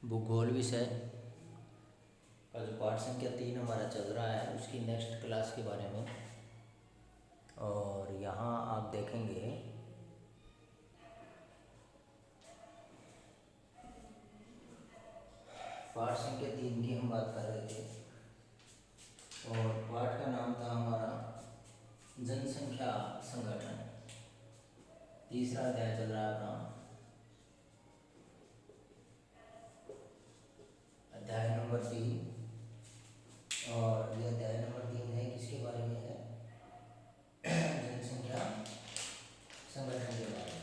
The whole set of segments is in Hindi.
भूगोल विषय का जो पाठ संख्या 3 हमारा चल रहा है उसकी नेक्स्ट क्लास के बारे में। और यहाँ आप देखेंगे पाठ संख्या 3 की हम बात कर रहे थे और पाठ का नाम था हमारा जनसंख्या संगठन। तीसरा अध्याय चल रहा है अपना, अध्याय नंबर 3। और यह अध्याय नंबर 3 है, किसके बारे में है? जनसंख्या संगठन के बारे में।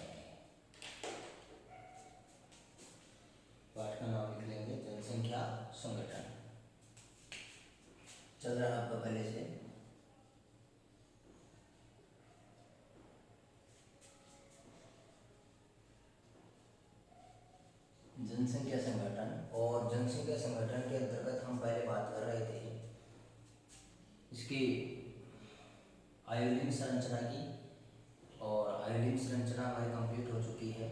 पाठ का नाम लिख लेंगे जनसंख्या संगठन। चल रहा है आपका पहले से। जनसंख्या संगठन, और जनसंख्या संगठन के अंतर्गत हम पहले बात कर रहे थे इसकी आयोडीन संरचना की, और आयोडीन संरचना हमारी कंप्लीट हो चुकी है।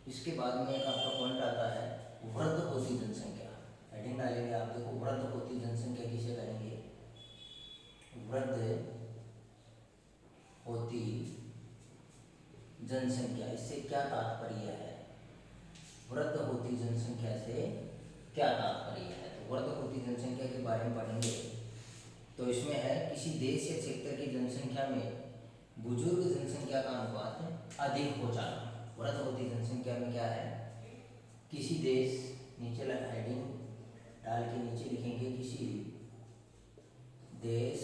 इसके बाद में एक आपका पॉइंट आता है वृद्ध होती जनसंख्या। हेडिंग डालेंगे आप, देखो वृद्ध होती जनसंख्या किसे कहेंगे? वृद्ध होती जनसंख्या। इससे क्या तात्पर्य है? वृद्ध होती जनसंख्या से क्या तात्पर्य है? तो वृद्ध होती जनसंख्या के बारे में पढ़ेंगे। तो इसमें है किसी देश या क्षेत्र की जनसंख्या में बुजुर्ग जनसंख्या का अनुपात अधिक हो जाना। वृद्ध होती जनसंख्या में क्या है? किसी देश, नीचे हेडिंग डाल के नीचे लिखेंगे किसी देश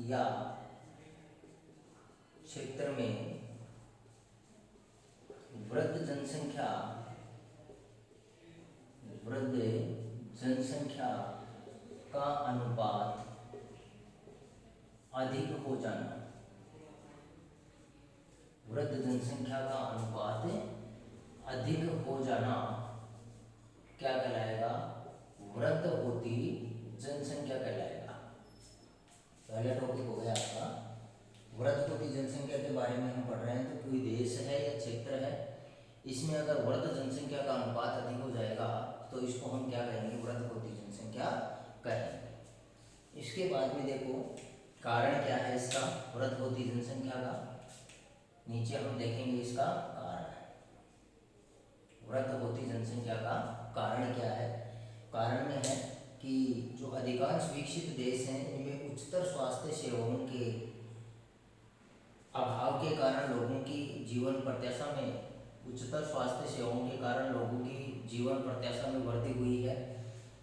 या क्षेत्र में वृद्ध जनसंख्या का अनुपात अधिक हो जाना। वृद्ध जनसंख्या का अनुपात अधिक हो जाना क्या कहलाएगा? वृद्ध होती जनसंख्या कहलाएगा। पहला टॉपिक हो गया आपका वृद्ध होती जनसंख्या के बारे में हम पढ़ रहे हैं। तो कोई देश है या क्षेत्र है, इसमें अगर वृद्ध जनसंख्या का अनुपात अधिक हो जाएगा तो इसको हम क्या कहेंगे? वृद्ध होती जनसंख्या कहेंगे। इसके बाद में देखो कारण क्या है इसका वृद्ध होती जनसंख्या का। नीचे हम देखेंगे इसका कारण। वृद्ध होती जनसंख्या का कारण क्या है? कारण में है कि जो अधिकांश विकसित देश हैं इनमें उच्चतर स्वास्थ्य सेवाओं के अभाव के कारण लोगों की जीवन प्रत्याशा में उच्चतर स्वास्थ्य सेवाओं के कारण लोगों की जीवन प्रत्याशा में वृद्धि हुई है,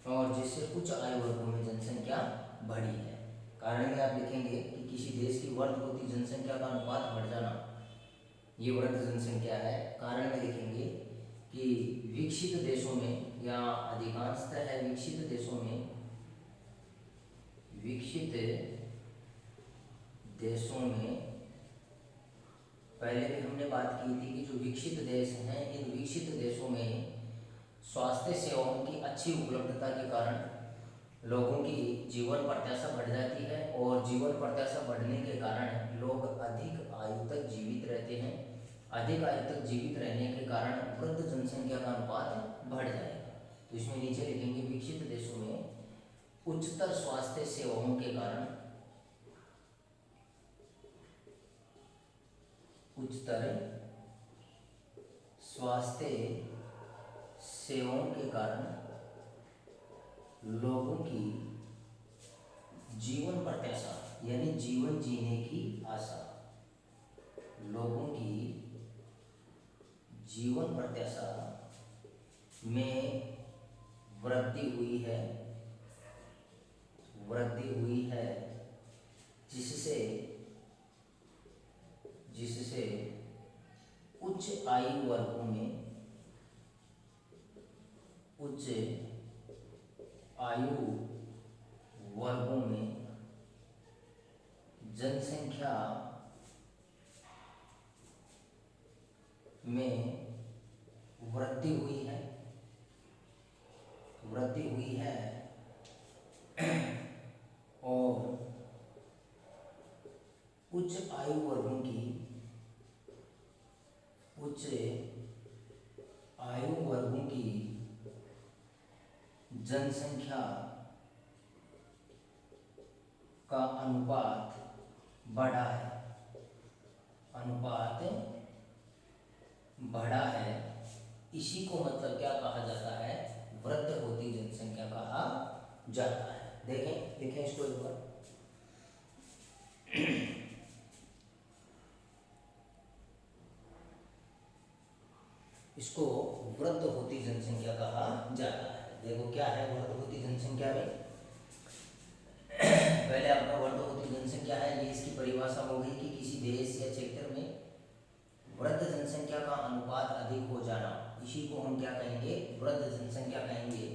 और जिससे कुछ आयु वर्गों में जनसंख्या बढ़ी है। कारण में आप लिखेंगे कि किसी देश की वृद्ध होती जनसंख्या का अनुपात बढ़ जाना, ये वृद्ध जनसंख्या है। कारण में लिखेंगे कि विकसित देशों में या अधिकांशतः है विकसित देशों में पहले भी हमने बात की थी कि जो विकसित देश हैं इन विकसित देशों में स्वास्थ्य सेवाओं की अच्छी उपलब्धता के कारण लोगों की जीवन प्रत्याशा बढ़ जाती है, और जीवन प्रत्याशा बढ़ने के कारण लोग अधिक आयु तक जीवित रहते हैं। अधिक आयु तक जीवित रहने के कारण वृद्ध जनसंख्या का अनुपात बढ़ जाएगा। तो इसमें नीचे लिखेंगे विकसित देशों में उच्चतर स्वास्थ्य सेवाओं के कारण उच्चतर स्वास्थ्य सेवाओं के कारण लोगों की जीवन प्रत्याशा यानी जीवन जीने की आशा, लोगों की जीवन प्रत्याशा में वृद्धि हुई है, जिससे उच्च आयु वर्गों में जनसंख्या में वृद्धि हुई है और उच्च आयु वर्गों की जनसंख्या का अनुपात बढ़ा है, अनुपात बढ़ा है, इसी को मतलब क्या कहा जाता है, वृद्ध होती जनसंख्या कहा जाता है। देखें देखें इसको एक बार, इसको वृद्ध होती जनसंख्या कहा जाता है। देखो क्या है वृद्ध होती जनसंख्या में, पहले आपका वृद्ध होती जनसंख्या है, ये इसकी परिभाषा हो गई कि किसी देश या क्षेत्र में वृद्ध जनसंख्या का अनुपात अधिक हो जाना, इसी को हम क्या कहेंगे, वृद्ध जनसंख्या कहेंगे।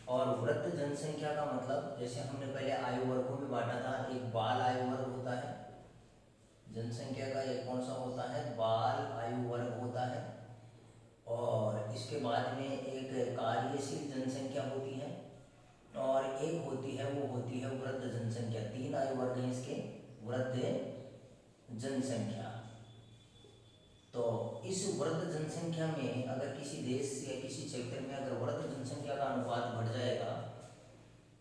और वृद्ध जनसंख्या का मतलब, जैसे हमने पहले आयु वर्गों में बांटा था, एक बाल आयु वर्ग होता है जनसंख्या का, एक कौन सा होता है, बाल आयु वर्ग होता है, और इसके बाद में एक कार्यशील जनसंख्या होती है, और एक होती है वो होती है वृद्ध जनसंख्या। तीन आयु वर्ग हैं इसके, वृद्ध जनसंख्या। तो इस वृद्ध जनसंख्या में अगर किसी देश या किसी क्षेत्र में अगर वृद्ध जनसंख्या का अनुपात बढ़ जाएगा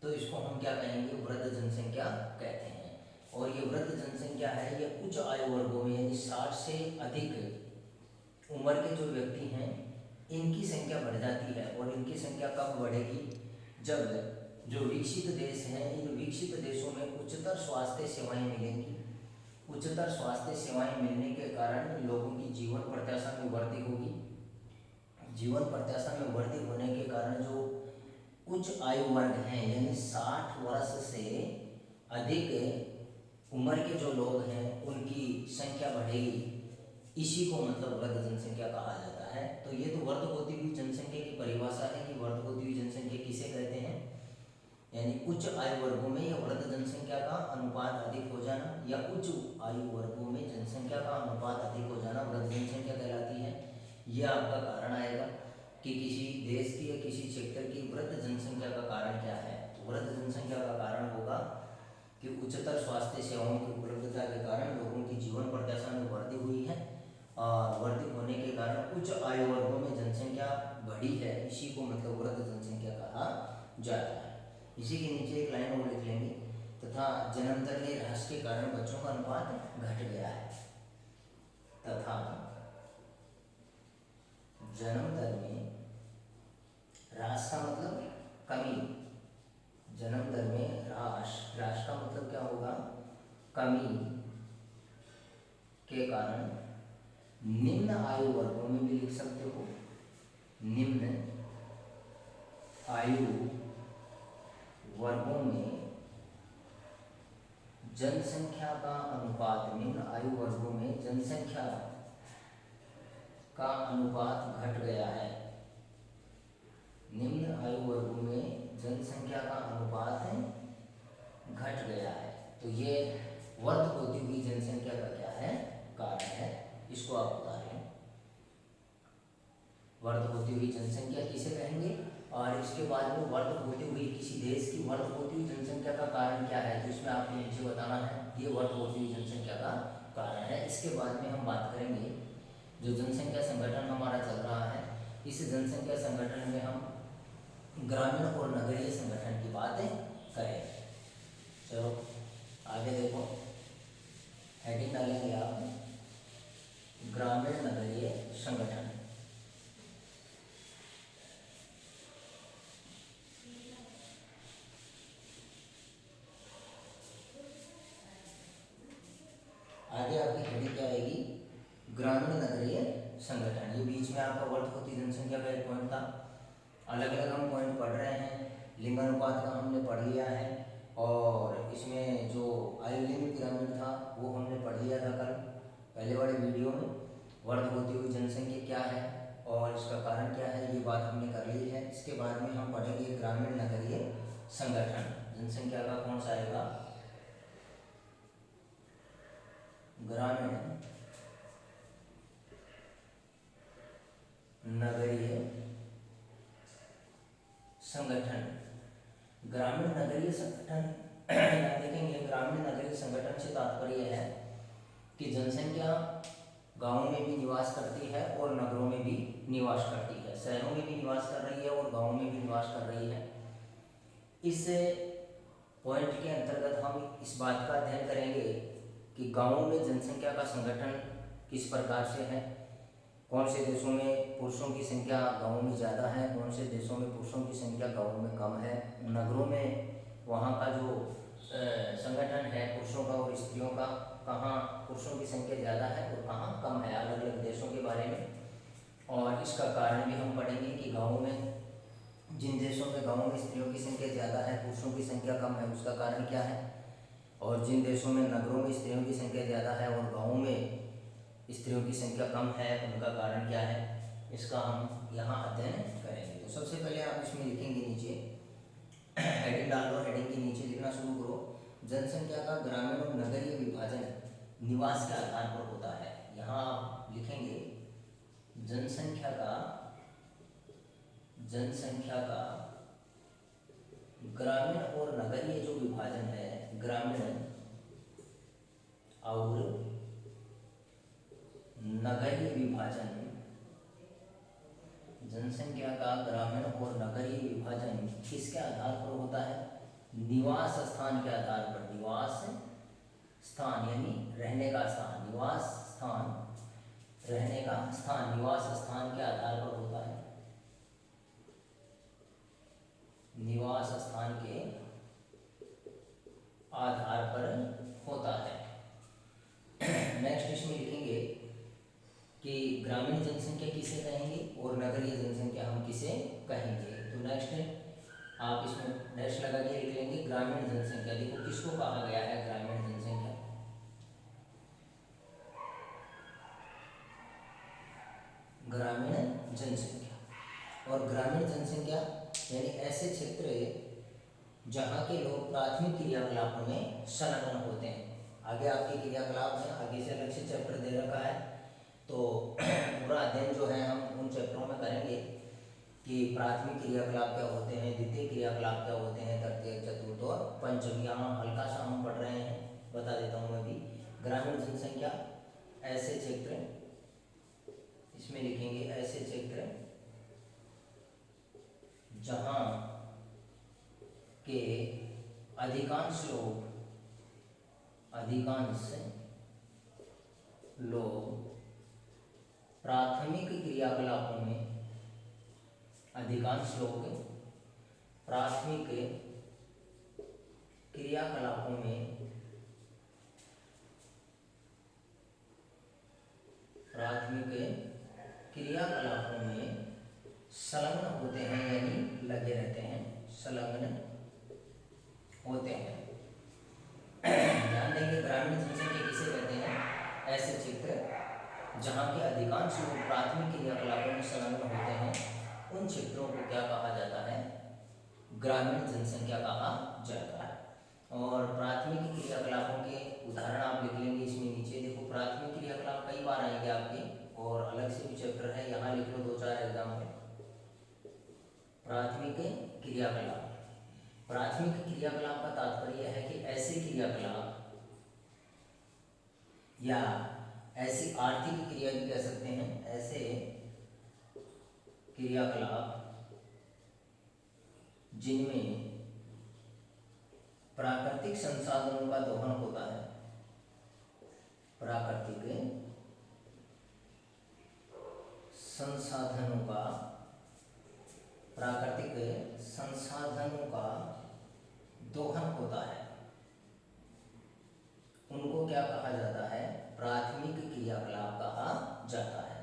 तो इसको हम क्या कहेंगे, वृद्ध जनसंख्या कहते हैं। और ये वृद्ध जनसंख्या है, ये उच्च आयु वर्गों में यानी 60 से अधिक उम्र के जो व्यक्ति हैं इनकी संख्या बढ़ जाती है। और इनकी संख्या कब बढ़ेगी, जब जो विकसित देश हैं, इन विकसित देशों में उच्चतर स्वास्थ्य सेवाएं मिलेंगी। उच्चतर स्वास्थ्य सेवाएं मिलने के कारण लोगों की जीवन प्रत्याशा में वृद्धि होगी। जीवन प्रत्याशा में वृद्धि होने के कारण जो उच्च आयु वर्ग हैं यानी 60 वर्ष से अधिक उम्र के जो लोग हैं उनकी संख्या बढ़ेगी, इसी को मतलब वृद्ध जनसंख्या कहा जाता है। तो ये तो वृद्ध होती हुई जनसंख्या की परिभाषा है कि वृद्ध होती हुई जनसंख्या किसे कहते हैं, यानी उच्च आयु वर्गों में या वृद्ध जनसंख्या का अनुपात अधिक हो जाना, या उच्च आयु वर्गों में जनसंख्या का अनुपात अधिक हो जाना वृद्ध जनसंख्या कहलाती है। यह आपका कारण आएगा कि किसी देश की या किसी क्षेत्र की वृद्ध जनसंख्या का कारण क्या है। तो वृद्ध जनसंख्या का कारण होगा कि उच्चतर स्वास्थ्य सेवाओं की उपलब्धता के कारण लोगों की जीवन प्रत्याशा में वृद्धि हुई है, और वृद्धि होने के कारण उच्च आयु वर्गों में जनसंख्या बढ़ी है, इसी को मतलब वृद्ध जनसंख्या कहा जाता है। इसी के नीचे एक लाइन और लिख लेंगे, तथा जन्म दर में ह्रास के कारण बच्चों का अनुपात घट गया है, तथा जन्म दर में ह्रास का मतलब कमी, जन्म दर में ह्रास, ह्रास का मतलब क्या होगा, कमी के कारण निम्न आयु वर्गों में भी लिख सकते हो, निम्न आयु वर्गों में जनसंख्या का अनुपात, निम्न आयु वर्गों में जनसंख्या का अनुपात घट गया है। निम्न आयु वर्गों में जनसंख्या का अनुपात घट गया है। तो ये वृद्ध होती हुई जनसंख्या का क्या है, कारण है, इसको आप उतारें। वृद्ध होती हुई जनसंख्या किसे कहेंगे, और इसके बाद में वृद्ध होती हुई किसी देश की वृद्ध होती हुई जनसंख्या का कारण क्या है, तो इसमें आपको नीचे बताना है, ये वृद्ध होती हुई जनसंख्या का कारण है। इसके बाद में हम बात करेंगे जो जनसंख्या संगठन हमारा चल रहा है, इस जनसंख्या संगठन में हम ग्रामीण और नगरीय संगठन की बातें करें। चलो आगे देखो, हेडिंग डालेंगे आप ग्रामीण नगरीय संगठन। आगे आपकी हेडिंग क्या आएगी, ग्रामीण नगरीय संगठन। ये बीच में आपका वृद्ध होती जनसंख्या का एक पॉइंट था। अलग अलग हम पॉइंट पढ़ रहे हैं, लिंगानुपात का हमने पढ़ लिया है, और इसमें जो आयुलिंग पिरामिड था वो हमने पढ़ लिया था कल पहले वाले वीडियो में। वृद्ध होती हुई जनसंख्या क्या है और इसका कारण क्या है, ये बात हमने कर ली है। इसके बाद में हम पढ़ेंगे ग्रामीण नगरीय संगठन। जनसंख्या का कौन सा आएगा, ग्रामीण नगरीय संगठन। ग्रामीण नगरीय संगठन यहाँ देखेंगे, ग्रामीण नगरीय संगठन से तात्पर्य है कि जनसंख्या गांवों में भी निवास करती है और नगरों में भी निवास करती है, शहरों में भी निवास कर रही है और गांवों में भी निवास कर रही है। इस पॉइंट के अंतर्गत हम इस बात का अध्ययन करेंगे कि गांवों में जनसंख्या का संगठन किस प्रकार से है, कौन से देशों में पुरुषों की संख्या गांवों में ज़्यादा है, कौन से देशों में पुरुषों की संख्या गांवों में कम है, नगरों में वहाँ का जो संगठन है पुरुषों का और स्त्रियों का, कहाँ पुरुषों की संख्या ज़्यादा है और कहाँ कम है, अलग अलग देशों के बारे में। और इसका कारण भी हम पढ़ेंगे कि गाँवों में, जिन देशों में गाँवों में स्त्रियों की संख्या ज़्यादा है पुरुषों की संख्या कम है, उसका कारण क्या है, और जिन देशों में नगरों में स्त्रियों की संख्या ज़्यादा है और गाँवों में स्त्रियों की संख्या कम है, उनका कारण क्या है, इसका हम यहाँ अध्ययन करेंगे। तो सबसे पहले आप इसमें लिखेंगे, नीचे हेडिंग डाल दो, हेडिंग के नीचे लिखना शुरू करो, जनसंख्या का ग्रामीण और नगरीय विभाजन निवास के आधार पर होता है। यहाँ आप लिखेंगे जनसंख्या का ग्रामीण और नगरीय जो विभाजन है, ग्रामीण और नगरीय विभाजन, जनसंख्या का ग्रामीण और नगरीय विभाजन किसके आधार पर होता है, निवास स्थान के आधार पर। निवास स्थान यानी रहने का स्थान, निवास स्थान रहने का स्थान, निवास स्थान के आधार पर होता है, निवास स्थान के आधार पर होता है। नेक्स्ट इसमें लिखेंगे कि ग्रामीण जनसंख्या किसे कहेंगे और नगरीय जनसंख्या हम किसे कहेंगे। तो नेक्स्ट आप इसमें डैश लगा के लिख लेंगे ग्रामीण जनसंख्या। देखो किसको कहा गया है ग्रामीण जनसंख्या, ग्रामीण जनसंख्या। और ग्रामीण जनसंख्या यानी ऐसे क्षेत्र जहाँ के लोग प्राथमिक क्रियाकलापों में संलग्न होते हैं। आगे आपके क्रियाकलाप हैं, आगे से अलग से चैप्टर दे रखा है, तो पूरा अध्ययन जो है हम उन चैप्टरों में करेंगे कि प्राथमिक क्रियाकलाप क्या होते हैं, द्वितीय क्रियाकलाप क्या होते हैं, तृतीय, चतुर्थ और पंचम। यहाँ हल्का सा हम पढ़ रहे हैं, बता देता हूँ मैं भी। ग्रामीण जनसंख्या ऐसे क्षेत्र, इसमें लिखेंगे ऐसे क्षेत्र जहाँ के अधिकांश लोग प्राथमिक क्रियाकलापों में, अधिकांश लोग प्राथमिक क्रियाकलापों में संलग्न होते हैं, यानी लगे रहते हैं, संलग्न होते हैं। ध्यान देंगे ग्रामीण जनसंख्या किसे कहते हैं, ऐसे क्षेत्र जहाँ के अधिकांश लोग प्राथमिक क्रियाकलापों में संलग्न होते हैं, उन क्षेत्रों को क्या कहा जाता है, ग्रामीण जनसंख्या कहा जाता है। और प्राथमिक क्रियाकलापों के उदाहरण आप लिख लेंगे इसमें नीचे। देखो प्राथमिक क्रियाकलाप कई बार आएंगे आपके और अलग से भी चैप्टर है, यहाँ लिख लो 2-4 एग्जाम्पल। प्राथमिक क्रियाकलाप, प्राथमिक क्रियाकलाप का तात्पर्य है कि ऐसे क्रियाकलाप या ऐसी आर्थिक क्रिया भी कह सकते हैं, ऐसे क्रियाकलाप जिनमें प्राकृतिक संसाधनों का दोहन होता है, प्राकृतिक संसाधनों का दोहन होता है, उनको क्या कहा जाता है, प्राथमिक क्रियाकलाप कहा जाता है।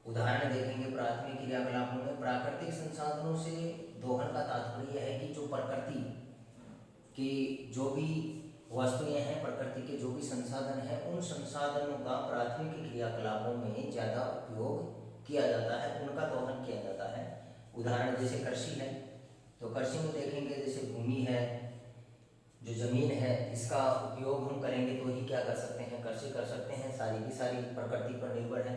उदाहरण देखेंगे प्राथमिक क्रियाकलापों में। प्राकृतिक संसाधनों से दोहन का तात्पर्य है कि जो प्रकृति की जो भी वस्तुएं हैं, प्रकृति के जो भी संसाधन हैं, उन संसाधनों का प्राथमिक क्रियाकलापों में ज़्यादा उपयोग किया जाता है, उनका दोहन किया जाता है। उदाहरण जैसे कृषि है, तो कृषि में देखेंगे जैसे भूमि है, जो जमीन है, इसका उपयोग हम करेंगे तो ही क्या कर सकते हैं, कृषि कर सकते हैं, सारी की सारी प्रकृति पर निर्भर है।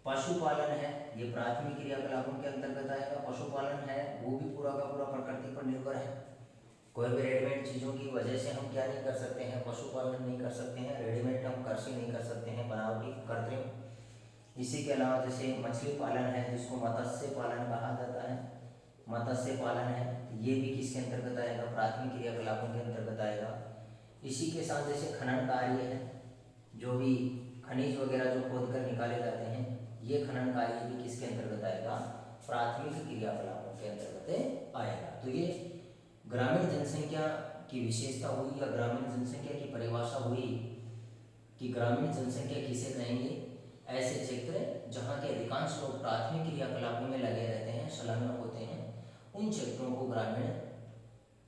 पशुपालन है, ये प्राथमिक क्रियाकलापों के अंतर्गत आएगा। पशुपालन है वो भी पूरा का पूरा प्रकृति पर निर्भर है। कोई भी रेडीमेड चीज़ों की वजह से हम क्या नहीं कर सकते हैं, पशुपालन नहीं कर सकते हैं, रेडीमेड हम कृषि नहीं कर सकते हैं, बनावटी कृत्रिम। इसी के अलावा जैसे मछली पालन है, जिसको मत्स्य पालन कहा जाता है, मत्स्य पालन है, तो ये भी किसके अंतर्गत आएगा, प्राथमिक क्रियाकलापों के अंतर्गत आएगा। इसी के साथ जैसे खनन कार्य है, जो भी खनिज वगैरह जो खोद कर निकाले जाते हैं, ये खनन कार्य भी किसके अंतर्गत आएगा, प्राथमिक क्रियाकलापों के अंतर्गत आएगा। तो ये ग्रामीण जनसंख्या की विशेषता हुई या ग्रामीण जनसंख्या की परिभाषा हुई कि ग्रामीण जनसंख्या किसे कहेंगे, ऐसे क्षेत्र जहाँ के अधिकांश लोग प्राथमिक क्रियाकलापों में लगे रहते हैं, संलग्न होते हैं, उन क्षेत्रों को ग्रामीण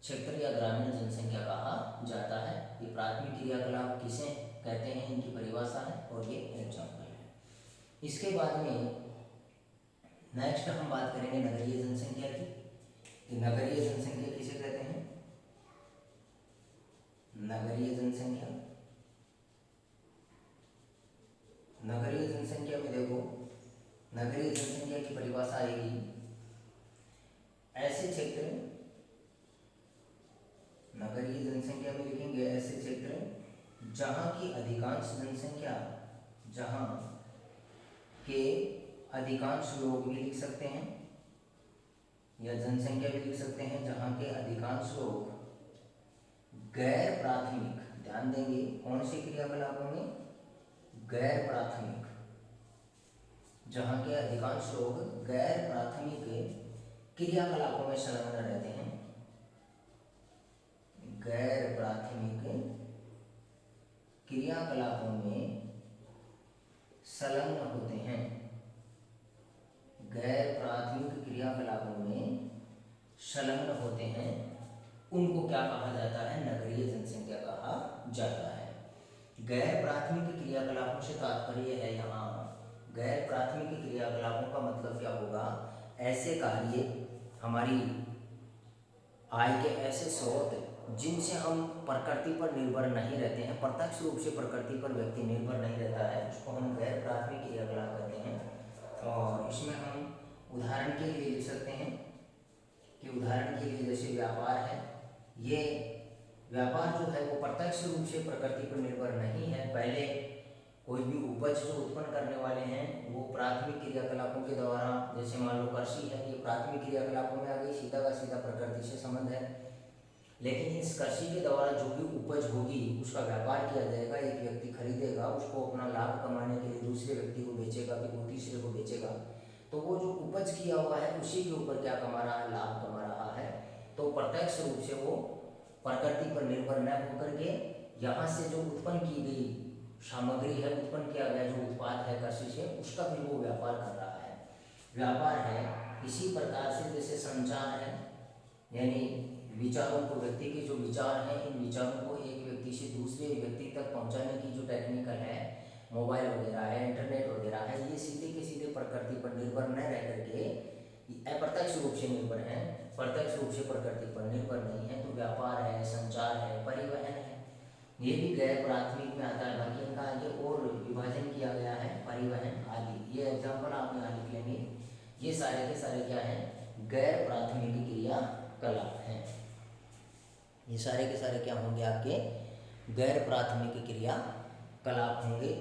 क्षेत्र या ग्रामीण जनसंख्या कहा जाता है। ये प्राथमिक क्रियाकलाप किसे कहते हैं, इनकी परिभाषा है और ये एग्जाम्पल है। इसके बाद में नेक्स्ट हम बात करेंगे नगरीय जनसंख्या की। कि नगरीय जनसंख्या किसे कहते हैं, नगरीय जनसंख्या। नगरीय जनसंख्या में देखो, नगरीय जनसंख्या की परिभाषा आएगी ऐसे क्षेत्र, नगरीय जनसंख्या में लिखेंगे ऐसे क्षेत्र जहाँ की अधिकांश जनसंख्या, जहाँ के अधिकांश लोग भी लिख सकते हैं या जनसंख्या भी लिख सकते हैं, जहाँ के अधिकांश लोग गैर प्राथमिक, ध्यान देंगे कौन से क्रियाकलापों में, गैर प्राथमिक, जहाँ के अधिकांश लोग गैर प्राथमिक क्रियाकलापों में संलग्न रहते हैं, गैर प्राथमिक क्रियाकलापों में संलग्न होते हैं, गैर प्राथमिक क्रियाकलापों में संलग्न होते हैं, उनको क्या कहा जाता है, नगरीय जनसंख्या कहा जाता है। गैर प्राथमिक क्रियाकलापों से तात्पर्य है यहाँ, गैर प्राथमिक क्रियाकलापों का मतलब क्या होगा, ऐसे कार्य, हमारी आय के ऐसे स्रोत जिनसे हम प्रकृति पर निर्भर नहीं रहते हैं, प्रत्यक्ष रूप से प्रकृति पर व्यक्ति निर्भर नहीं रहता है, उसको हम गैर प्राथमिक क्रियाकलाप कहते हैं। और इसमें हम उदाहरण के लिए लिख सकते हैं कि उदाहरण के लिए जैसे व्यापार है, ये व्यापार जो है वो प्रत्यक्ष रूप से प्रकृति पर निर्भर नहीं है। पहले कोई भी उपज जो उत्पन्न करने वाले हैं वो प्राथमिक क्रियाकलापों के द्वारा, जैसे मान लो कृषि है, ये प्राथमिक क्रियाकलापों में आ गई, सीधा का सीधा प्रकृति से संबंध है। लेकिन इस कृषि के द्वारा जो भी उपज होगी उसका व्यापार किया जाएगा, एक व्यक्ति खरीदेगा, उसको अपना लाभ कमाने के लिए दूसरे व्यक्ति को बेचेगा, फिर वो तीसरे को बेचेगा, तो वो जो उपज किया हुआ है उसी के ऊपर क्या कमा रहा है, लाभ कमा रहा है। तो प्रत्यक्ष रूप से वो प्रकृति पर निर्भर न होकर के यहाँ से जो उत्पन्न की गई सामग्री है, उत्पन्न किया गया जो उत्पाद है कृषि से, उसका भी वो व्यापार कर रहा है, व्यापार है। इसी प्रकार से जैसे संचार है, यानी विचारों को, व्यक्ति के जो विचार हैं, इन विचारों को एक व्यक्ति से दूसरे व्यक्ति तक पहुंचाने की जो टेक्निकल है, मोबाइल वगैरह है, इंटरनेट वगैरह है, ये सीधे के सीधे प्रकृति पर निर्भर न रह करके अप्रत्यक्ष रूप से निर्भर हैं, प्रत्यक्ष रूप से प्रकृति पर निर्भर नहीं है। तो व्यापार है, संचार है, परिवहन है, ये भी गैर प्राथमिक में आता है। बाकी इनका आगे और विभाजन किया गया है, परिवहन आदि, ये एग्जाम्पल आप यहाँ लिख लेंगे। ये सारे के सारे क्या हैं, गैर प्राथमिक क्रियाकलाप हैं। ये सारे के सारे क्या होंगे, आपके गैर प्राथमिक क्रियाकलाप होंगे,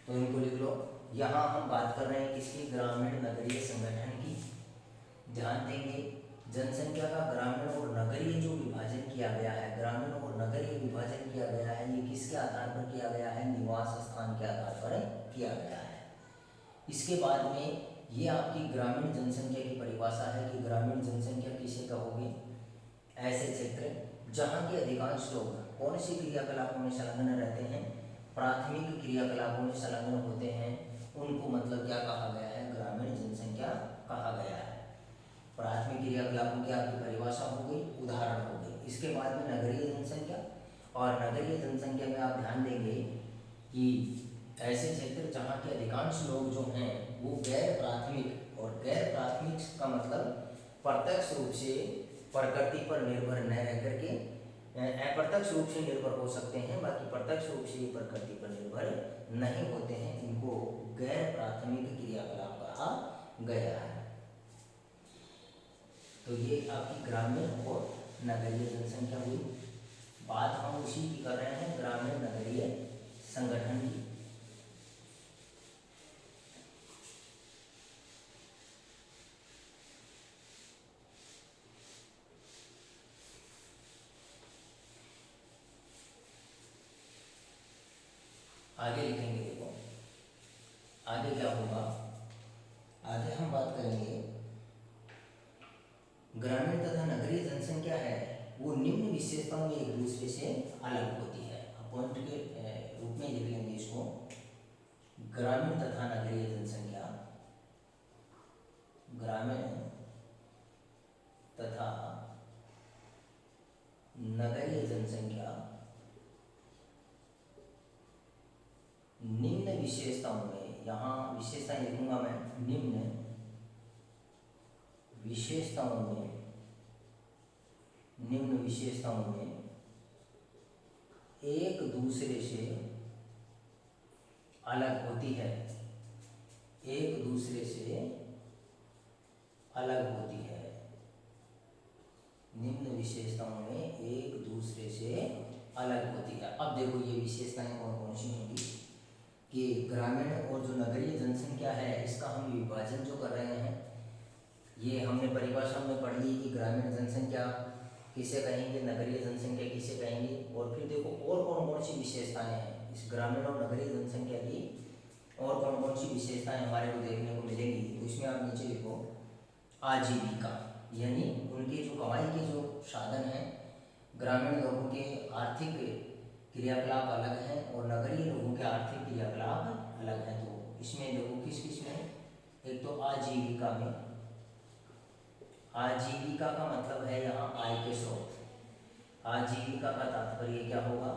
तो इनको लिख लो। यहाँ हम बात कर रहे हैं किसकी, ग्रामीण नगरीय संगठन की। ध्यान देंगे जनसंख्या का ग्रामीण और नगरीय जो विभाजन किया गया है, ग्रामीण और नगरीय विभाजन किया गया है, ये किसके आधार पर किया गया है, निवास स्थान के आधार पर किया गया है। इसके बाद में ये आपकी ग्रामीण जनसंख्या की परिभाषा है कि ग्रामीण जनसंख्या किसे कहोगे, ऐसे क्षेत्र जहाँ के अधिकांश लोग कौन सी क्रियाकलापों में संलग्न रहते हैं, प्राथमिक क्रियाकलापों में संलग्न होते हैं, उनको मतलब क्या कहा गया है, ग्रामीण जनसंख्या कहा गया है। प्राथमिक क्रियाकलापों की आपकी परिभाषा हो गई, उदाहरण हो गए। इसके बाद में नगरीय जनसंख्या, और नगरीय जनसंख्या में आप ध्यान देंगे कि ऐसे क्षेत्र जहाँ के अधिकांश लोग जो हैं वो गैर प्राथमिक, और गैर प्राथमिक का मतलब प्रत्यक्ष रूप से प्रकृति पर निर्भर न रह करके अप्रत्यक्ष रूप से निर्भर हो सकते हैं, बाकी प्रत्यक्ष रूप से प्रकृति पर निर्भर नहीं होते हैं, इनको गैर प्राथमिक क्रियाकलाप कहा गया है। तो ये आपकी ग्रामीण और नगरीय जनसंख्या हुई। बात हम उसी की कर रहे हैं, ग्रामीण नगरीय संगठन की। आगे क्या होगा, आगे हम बात करेंगे ग्रामीण तथा नगरीय जनसंख्या है वो निम्न विशेषताओं में एक दूसरे से अलग होती है। पॉइंट के रूप में लिख लेंगे इसको, ग्रामीण तथा नगरीय जनसंख्या, ग्रामीण तथा नगरीय जनसंख्या निम्न विशेषताओं में, यहाँ विशेषता लिखूंगा मैं, निम्न विशेषताओं में, निम्न विशेषताओं में एक दूसरे से अलग होती है, एक दूसरे से अलग होती है। निम्न विशेषताओं में एक दूसरे से अलग होती है। अब देखो ये विशेषताएं कौन कौन सी होंगी कि ग्रामीण और जो नगरीय जनसंख्या है इसका हम विभाजन जो कर रहे हैं, ये हमने परिभाषा में पढ़ ली कि ग्रामीण जनसंख्या किसे कहेंगे, नगरीय जनसंख्या किसे कहेंगे। और फिर देखो और कौन कौन सी विशेषताएं हैं इस ग्रामीण और नगरीय जनसंख्या की, और कौन कौन सी विशेषताएं हमारे को देखने को मिलेंगी। तो इसमें आप नीचे लिखो आजीविका, यानी उनके जो कमाई के जो साधन हैं, ग्रामीण लोगों के आर्थिक क्रियाकलाप अलग हैं और नगरीय लोगों के आर्थिक क्रियाकलाप अलग हैं। तो इसमें देखो किस किस में, एक तो आजीविका में, आजीविका का मतलब है यहाँ आय के स्रोत। आजीविका का तात्पर्य क्या होगा,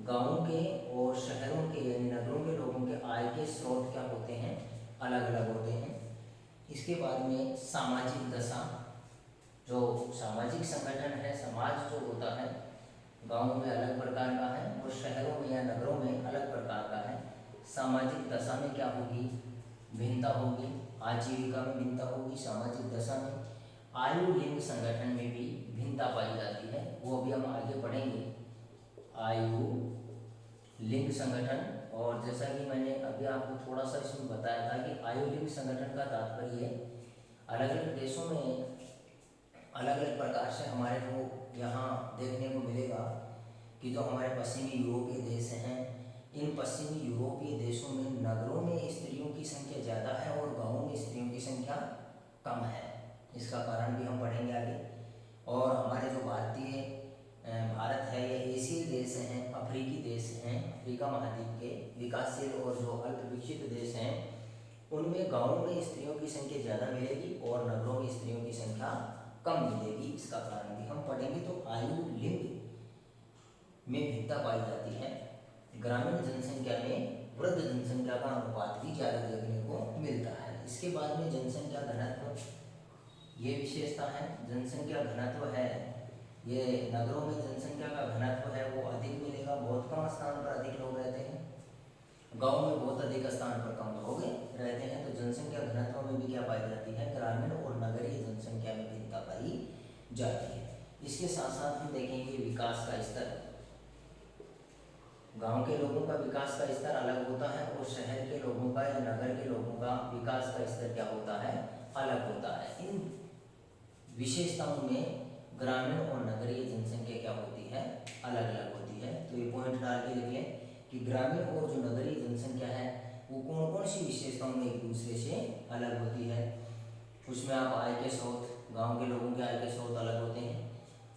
गांवों के और शहरों के यानी नगरों के लोगों के आय के स्रोत क्या होते हैं, अलग अलग होते हैं। इसके बाद में सामाजिक दशा, जो सामाजिक संगठन है, समाज जो होता है गांवों में अलग प्रकार का है और शहरों में या नगरों में अलग प्रकार का है। सामाजिक दशा में क्या होगी, भिन्नता होगी, आजीविका में भिन्नता होगी, सामाजिक दशा में। आयु लिंग संगठन में भी भिन्नता पाई जाती है, वो अभी हम आगे पढ़ेंगे। आयु लिंग संगठन, और जैसा कि मैंने अभी आपको थोड़ा सा इसमें बताया था कि आयु लिंग संगठन का तात्पर्य अलग अलग देशों में अलग अलग प्रकार से हमारे को यहाँ देखने को मिलेगा कि जो हमारे पश्चिमी यूरोपीय देश हैं, इन पश्चिमी यूरोपीय देशों में नगरों में स्त्रियों की संख्या ज़्यादा है और गाँवों में स्त्रियों की संख्या कम है। इसका कारण भी हम पढ़ेंगे आगे। और हमारे जो भारतीय भारत है, ये एशियाई देश हैं, अफ्रीकी देश हैं, अफ्रीका महाद्वीप के विकासशील और जो अल्प विकसित देश हैं, उनमें गाँवों में स्त्रियों की संख्या ज़्यादा मिलेगी और नगरों में स्त्रियों की संख्या कम मिलेगी। इसका कारण भी हम पढ़ेंगे। तो आयु लिंग में भिन्नता पाई जाती है। ग्रामीण जनसंख्या में वृद्ध जनसंख्या का अनुपात भी ज़्यादा देखने को मिलता है। इसके बाद में जनसंख्या घनत्व, ये विशेषता है। जनसंख्या घनत्व है, ये नगरों में जनसंख्या का घनत्व है वो अधिक मिलेगा, बहुत कम स्थान पर अधिक लोग रहते हैं, गाँव में बहुत अधिक स्थान पर कम लोग रहते हैं। तो जनसंख्या घनत्व में भी क्या पाई जाती है, ग्रामीण और नगरीय जनसंख्या में भिन्नता पाई जाती है। इसके साथ साथ हम देखेंगे विकास का स्तर। गांव के लोगों का विकास का स्तर अलग होता है और शहर के लोगों का या नगर के लोगों का विकास का स्तर क्या होता है, अलग होता है। इन विशेषताओं में ग्रामीण और नगरीय जनसंख्या क्या होती है, अलग अलग होती है। तो ये पॉइंट डाल के लिख लें कि ग्रामीण और जो नगरीय जनसंख्या है वो कौन कौन सी विशेषताओं में एक दूसरे से अलग होती है। उसमें आप आय के स्रोत, गाँव के लोगों के आय के स्रोत अलग होते हैं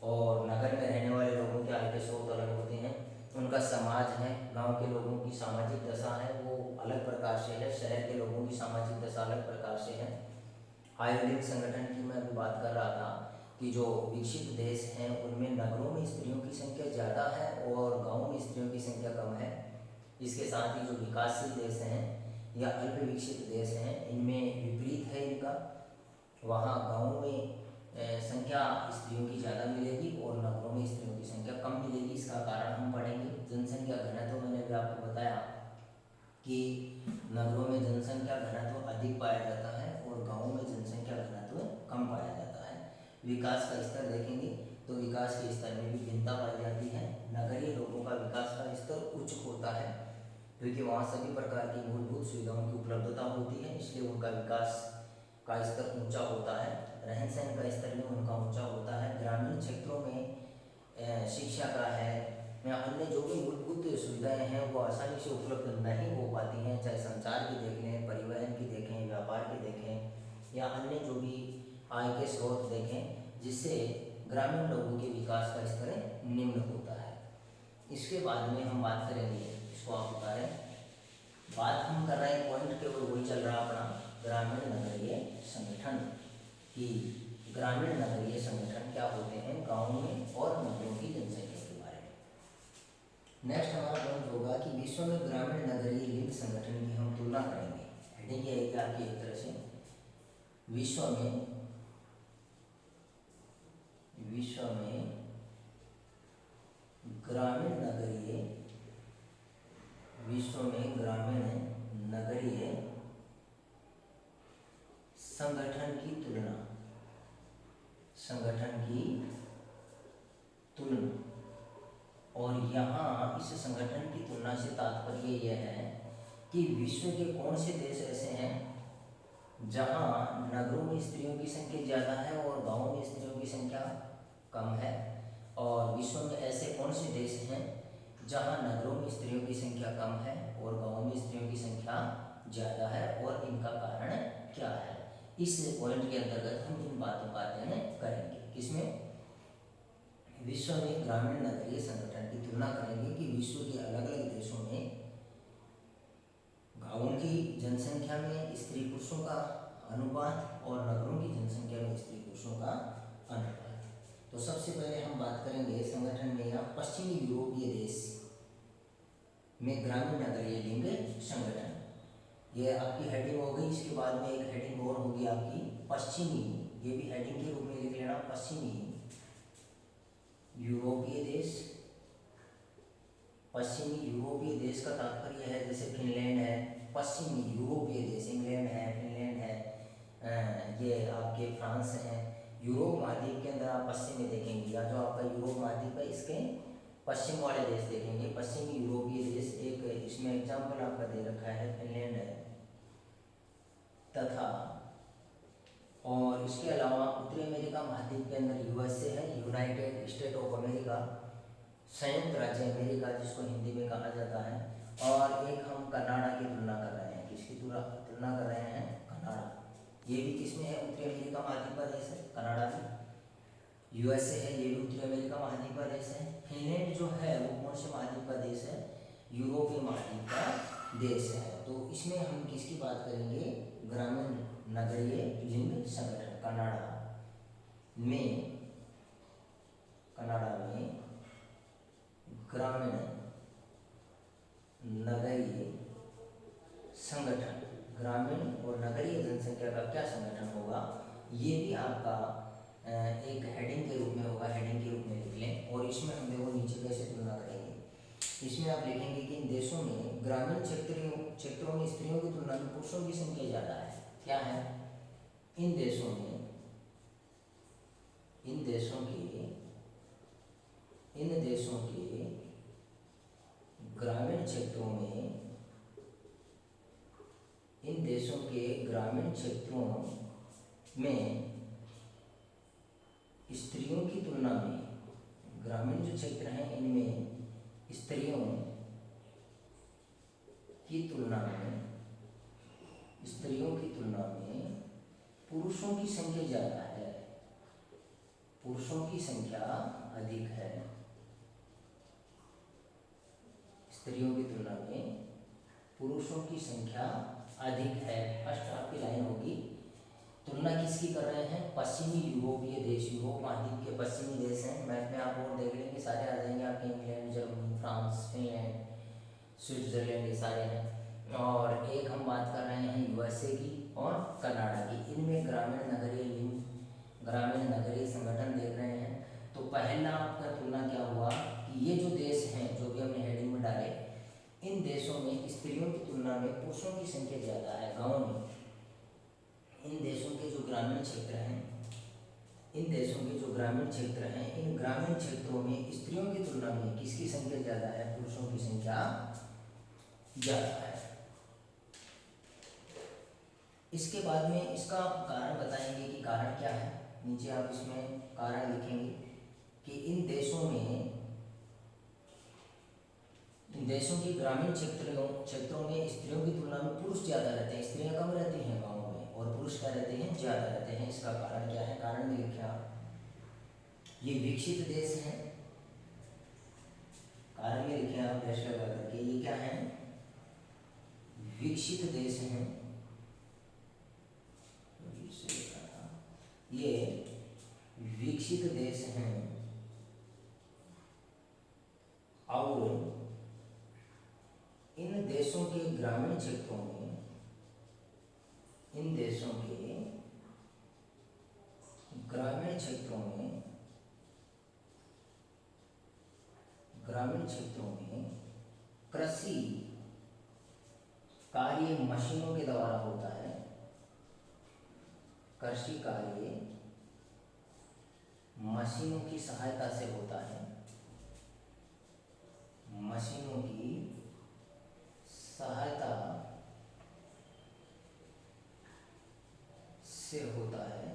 और नगर में रहने वाले लोगों के आय के स्रोत अलग होते हैं। उनका समाज है, गांव के लोगों की सामाजिक दशा है वो अलग प्रकार से है, शहर के लोगों की सामाजिक दशा अलग प्रकार से है। आयु लिंग संगठन की मैं अभी बात कर रहा था कि जो विकसित देश हैं उनमें नगरों में स्त्रियों की संख्या ज़्यादा है और गाँवों में स्त्रियों की संख्या कम है। इसके साथ ही जो विकासशील देश हैं या अल्प विकसित देश हैं इनमें विपरीत है इनका, वहाँ गाँवों में संख्या स्त्रियों की ज़्यादा मिलेगी और नगरों में स्त्रियों की संख्या कम मिलेगी। इसका कारण हम पढ़ेंगे। जनसंख्या घनत्व मैंने भी आपको बताया कि नगरों में जनसंख्या घनत्व अधिक पाया जाता है और गाँवों में जनसंख्या घनत्व कम पाया जाता है। विकास का स्तर देखेंगे तो विकास के स्तर में भी भिन्नता पाई जाती है। नगरीय लोगों का विकास का स्तर उच्च होता है क्योंकि वहाँ सभी प्रकार की मूलभूत सुविधाओं की उपलब्धता होती है, इसलिए उनका विकास का स्तर ऊंचा होता है। रहन सहन का स्तर भी उनका ऊंचा होता है। ग्रामीण क्षेत्रों में शिक्षा का है या अन्य जो भी मूलभूत सुविधाएं हैं वो आसानी से उपलब्ध नहीं हो पाती हैं, चाहे संचार की देख लें, या अन्य जो भी आय के स्रोत देखें जिससे ग्रामीण लोगों के विकास का स्तर निम्न होता है। इसके बाद में हम बात करेंगे, इसको आप उतारें, बात हम कर रहे हैं, पॉइंट केवल वही चल रहा अपना ग्रामीण नगरीय संगठन की। ग्रामीण नगरीय संगठन क्या होते हैं, गाँव में और नगरों की जनसंख्या के बारे में। नेक्स्ट हमारा पॉइंट होगा कि विश्व में ग्रामीण नगरीय लिंग संगठन की हम तुलना करेंगे। हेडिंग ये है आपकी एक तरह से विश्व में ग्रामीण नगरीय संगठन की तुलना। और यहाँ इस संगठन की तुलना से तात्पर्य यह है कि विश्व के कौन से देश ऐसे हैं जहाँ नगरों में स्त्रियों की संख्या ज़्यादा है और गाँवों में स्त्रियों की संख्या कम है, और विश्व में ऐसे कौन से देश हैं जहाँ नगरों में स्त्रियों की संख्या कम है और गाँवों में स्त्रियों की संख्या ज़्यादा है, और इनका कारण क्या है। इस पॉइंट के अंतर्गत हम इन बातों का अध्ययन करेंगे। किसमें, विश्व में ग्रामीण नगरीय संगठन की तुलना करेंगे कि विश्व के अलग अलग देशों में गाँवों की जनसंख्या में स्त्री पुरुषों का अनुपात और नगरों की जनसंख्या में स्त्री पुरुषों का अनुपात। तो सबसे पहले हम बात करेंगे संगठन में या पश्चिमी यूरोपीय देश में ग्रामीण नगरीय लिंग संगठन। ये आपकी हेडिंग हो गई। इसके बाद में एक हेडिंग और होगी आपकी पश्चिमी, ये भी हेडिंग के रूप में लिख लेना, पश्चिमी यूरोपीय देश। पश्चिमी यूरोपीय देश का तात्पर्य है जैसे फिनलैंड है, पश्चिमी यूरोपीय देश इंग्लैंड है, फिनलैंड है, ये आपके फ्रांस है। यूरोप महाद्वीप के अंदर आप पश्चिम में देखेंगे, या जो आपका यूरोप महाद्वीप है इसके पश्चिम वाले देश देखेंगे, पश्चिमी यूरोपीय देश। एक इसमें एग्जाम्पल आपका दे रखा है, फिनलैंड है तथा, और इसके अलावा उत्तरी अमेरिका महाद्वीप के अंदर यूएसए है, यूनाइटेड स्टेट ऑफ अमेरिका, संयुक्त राज्य अमेरिका जिसको हिंदी में कहा जाता है। और एक हम कनाडा की तुलना कर रहे हैं, किसकी तुलना कर रहे हैं, कनाडा। ये भी किसमें है, उत्तरी अमेरिका महाद्वीप का देश है कनाडा भी। यूएसए है, ये भी उत्तरी अमेरिका महाद्वीप का देश है। फिनलैंड जो है वो कौन से महाद्वीप का देश है, यूरोपीय महाद्वीप का देश है। तो इसमें हम किसकी बात करेंगे, ग्रामीण नगरीय लिंग संगठन। कनाडा में ग्रामीण नगरीय संगठन, ग्रामीण और नगरीय जनसंख्या का क्या संगठन होगा, ये भी आपका एक हेडिंग के रूप में होगा, हेडिंग के रूप में लिख लें। और इसमें हम देखो नीचे कैसे तुलना करेंगे। इसमें आप लिखेंगे कि इन देशों में ग्रामीण क्षेत्रों में स्त्रियों की तुलना में पुरुषों की संख्या ज़्यादा है। क्या है, इन देशों के ग्रामीण क्षेत्रों में, इन देशों के ग्रामीण क्षेत्रों में स्त्रियों की तुलना में, ग्रामीण जो क्षेत्र हैं इनमें स्त्रियों की तुलना में पुरुषों की संख्या ज़्यादा है, पुरुषों की संख्या अधिक है। स्त्रियों की तुलना में पुरुषों की संख्या अधिक है। फर्स्ट आपकी लाइन होगी, तुलना किसकी कर रहे हैं, पश्चिमी यूरोपीय देश, यूरोप महाद्वीप के पश्चिमी देश हैं। मैप में आप और देख लेंगे, सारे आ जाएंगे आपके, England, Germany, France, Finland, Switzerland, ये सारे हैं। और एक हम बात कर रहे हैं यूएसए की और कनाडा की। इनमें ग्रामीण नगरीय संगठन देख रहे हैं। तो पहला आपका तुलना क्या हुआ कि ये जो देश हैं जो भी हमने हेडिंग में डाले, इन देशों में स्त्रियों की तुलना में पुरुषों की संख्या ज़्यादा है गाँव में। इन देशों के जो ग्रामीण क्षेत्र हैं, इन ग्रामीण क्षेत्रों में स्त्रियों की तुलना में किसकी संख्या ज़्यादा है, पुरुषों की संख्या ज़्यादा है। इसके बाद में इसका कारण बताएंगे कि कारण क्या है। नीचे आप इसमें कारण लिखेंगे कि इन देशों के ग्रामीण क्षेत्रों में स्त्रियों की तुलना में पुरुष ज़्यादा रहते हैं, स्त्रियां कम रहती हैं गाँव में, और और पुरुष क्या रहते हैं, ज़्यादा रहते हैं। इसका कारण क्या है, कारण में लिखा ये विकसित देश हैं, कारण में लिखे आप डैश लगा करके, ये क्या है, विकसित देश हैं। ये विकसित देश हैं और इन देशों के ग्रामीण क्षेत्रों में, इन देशों के ग्रामीण क्षेत्रों में, ग्रामीण क्षेत्रों में कृषि कार्य मशीनों के द्वारा होता है। कृषि कार्य मशीनों की सहायता से होता है, मशीनों की सहायता से होता है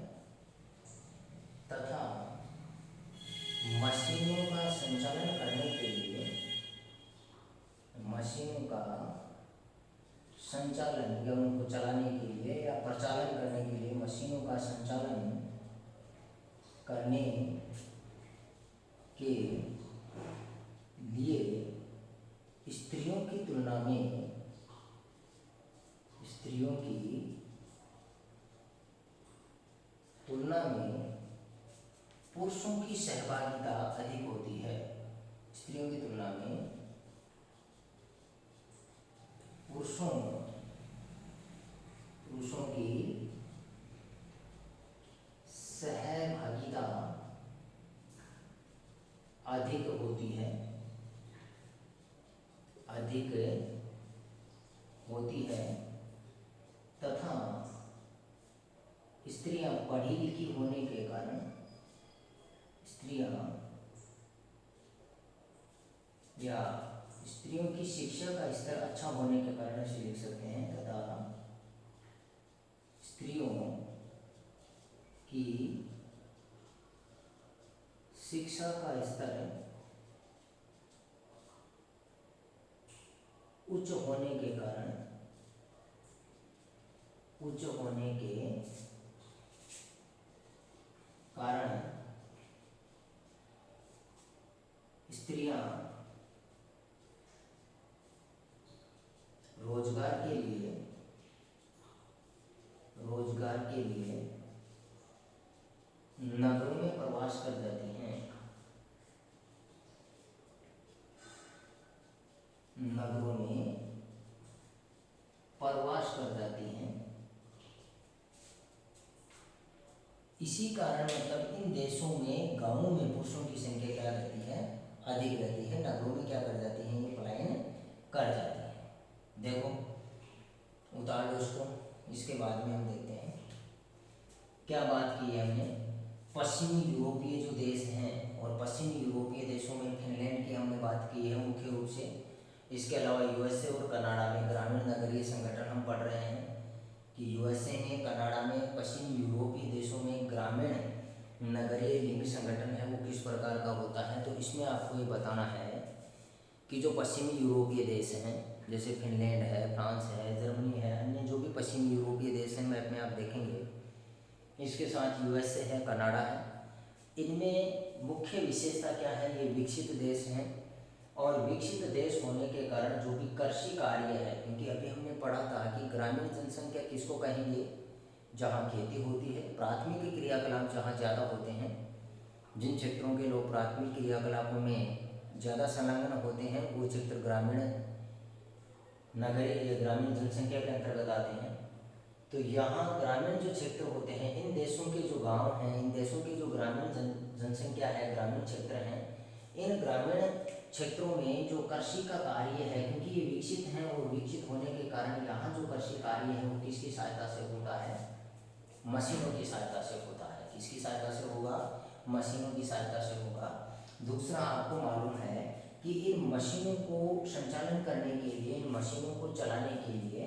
तथा मशीनों का संचालन करने के लिए, मशीनों का संचालन या उनको चलाने के लिए या प्रचालन करने के लिए, मशीनों का संचालन करने के लिए स्त्रियों की तुलना में, स्त्रियों की तुलना में पुरुषों की सहभागिता अधिक होती है। स्त्रियों की तुलना में पुरुषों की सहभागिता अधिक होती है, अधिक होती है तथा स्त्रियां पढ़ी लिखी होने के कारण, स्त्रियां या स्त्रियों की शिक्षा का स्तर अच्छा होने के कारण से लिख सकते हैं तथा स्त्रियों की शिक्षा का स्तर उच्च होने के कारण, उच्च होने के कारण स्त्रियां रोजगार के लिए, रोजगार के लिए नगरों में प्रवास कर जाती हैं, नगरों में प्रवास कर जाती हैं। इसी कारण मतलब इन देशों में गांवों में पुरुषों की संख्या क्या रहती है, अधिक रहती है, नगरों में क्या कर जाती है, ये पलायन कर जाती है। देखो उतार दो उसको, इसके बाद में हम देखते हैं क्या बात की है हमने। पश्चिमी यूरोपीय जो देश हैं और पश्चिमी यूरोपीय देशों में फिनलैंड की हमने बात की है मुख्य रूप से। इसके अलावा यूएसए और कनाडा में ग्रामीण नगरीय संगठन हम पढ़ रहे हैं कि यूएसए में, कनाडा में, पश्चिम यूरोपीय देशों में ग्रामीण नगरीय लिंग संगठन है वो किस प्रकार का होता है। तो इसमें आपको ये बताना है कि जो पश्चिमी यूरोपीय देश हैं जैसे फिनलैंड है, फ्रांस है, जर्मनी है, अन्य जो भी पश्चिमी यूरोपीय देश हैं मैप में आप देखेंगे, इसके साथ यूएसए है, कनाडा है, इनमें मुख्य विशेषता क्या है, ये विकसित देश हैं और विकसित देश होने के कारण जो भी कृषि कार्य है, क्योंकि अभी हमने पढ़ा था कि ग्रामीण जनसंख्या किसको कहेंगे, जहाँ खेती होती है, प्राथमिक क्रियाकलाप जहाँ ज़्यादा होते हैं, जिन क्षेत्रों के लोग प्राथमिक क्रियाकलापों में ज़्यादा संलग्न होते हैं वो क्षेत्र ग्रामीण नगरीय या ग्रामीण जनसंख्या के अंतर्गत आते हैं। तो यहाँ ग्रामीण जो क्षेत्र होते हैं, इन देशों के जो गांव हैं, इन देशों की जो ग्रामीण जनसंख्या है, ग्रामीण क्षेत्र हैं, इन ग्रामीण क्षेत्रों में जो कृषि का कार्य है, क्योंकि ये विकसित हैं और विकसित होने के कारण यहाँ जो कृषि कार्य है वो किसकी सहायता से होता है, मशीनों की सहायता से होता है। किसकी सहायता से होगा, मशीनों की सहायता से होगा। दूसरा आपको मालूम है कि इन मशीनों को संचालन करने के लिए, इन मशीनों को चलाने के लिए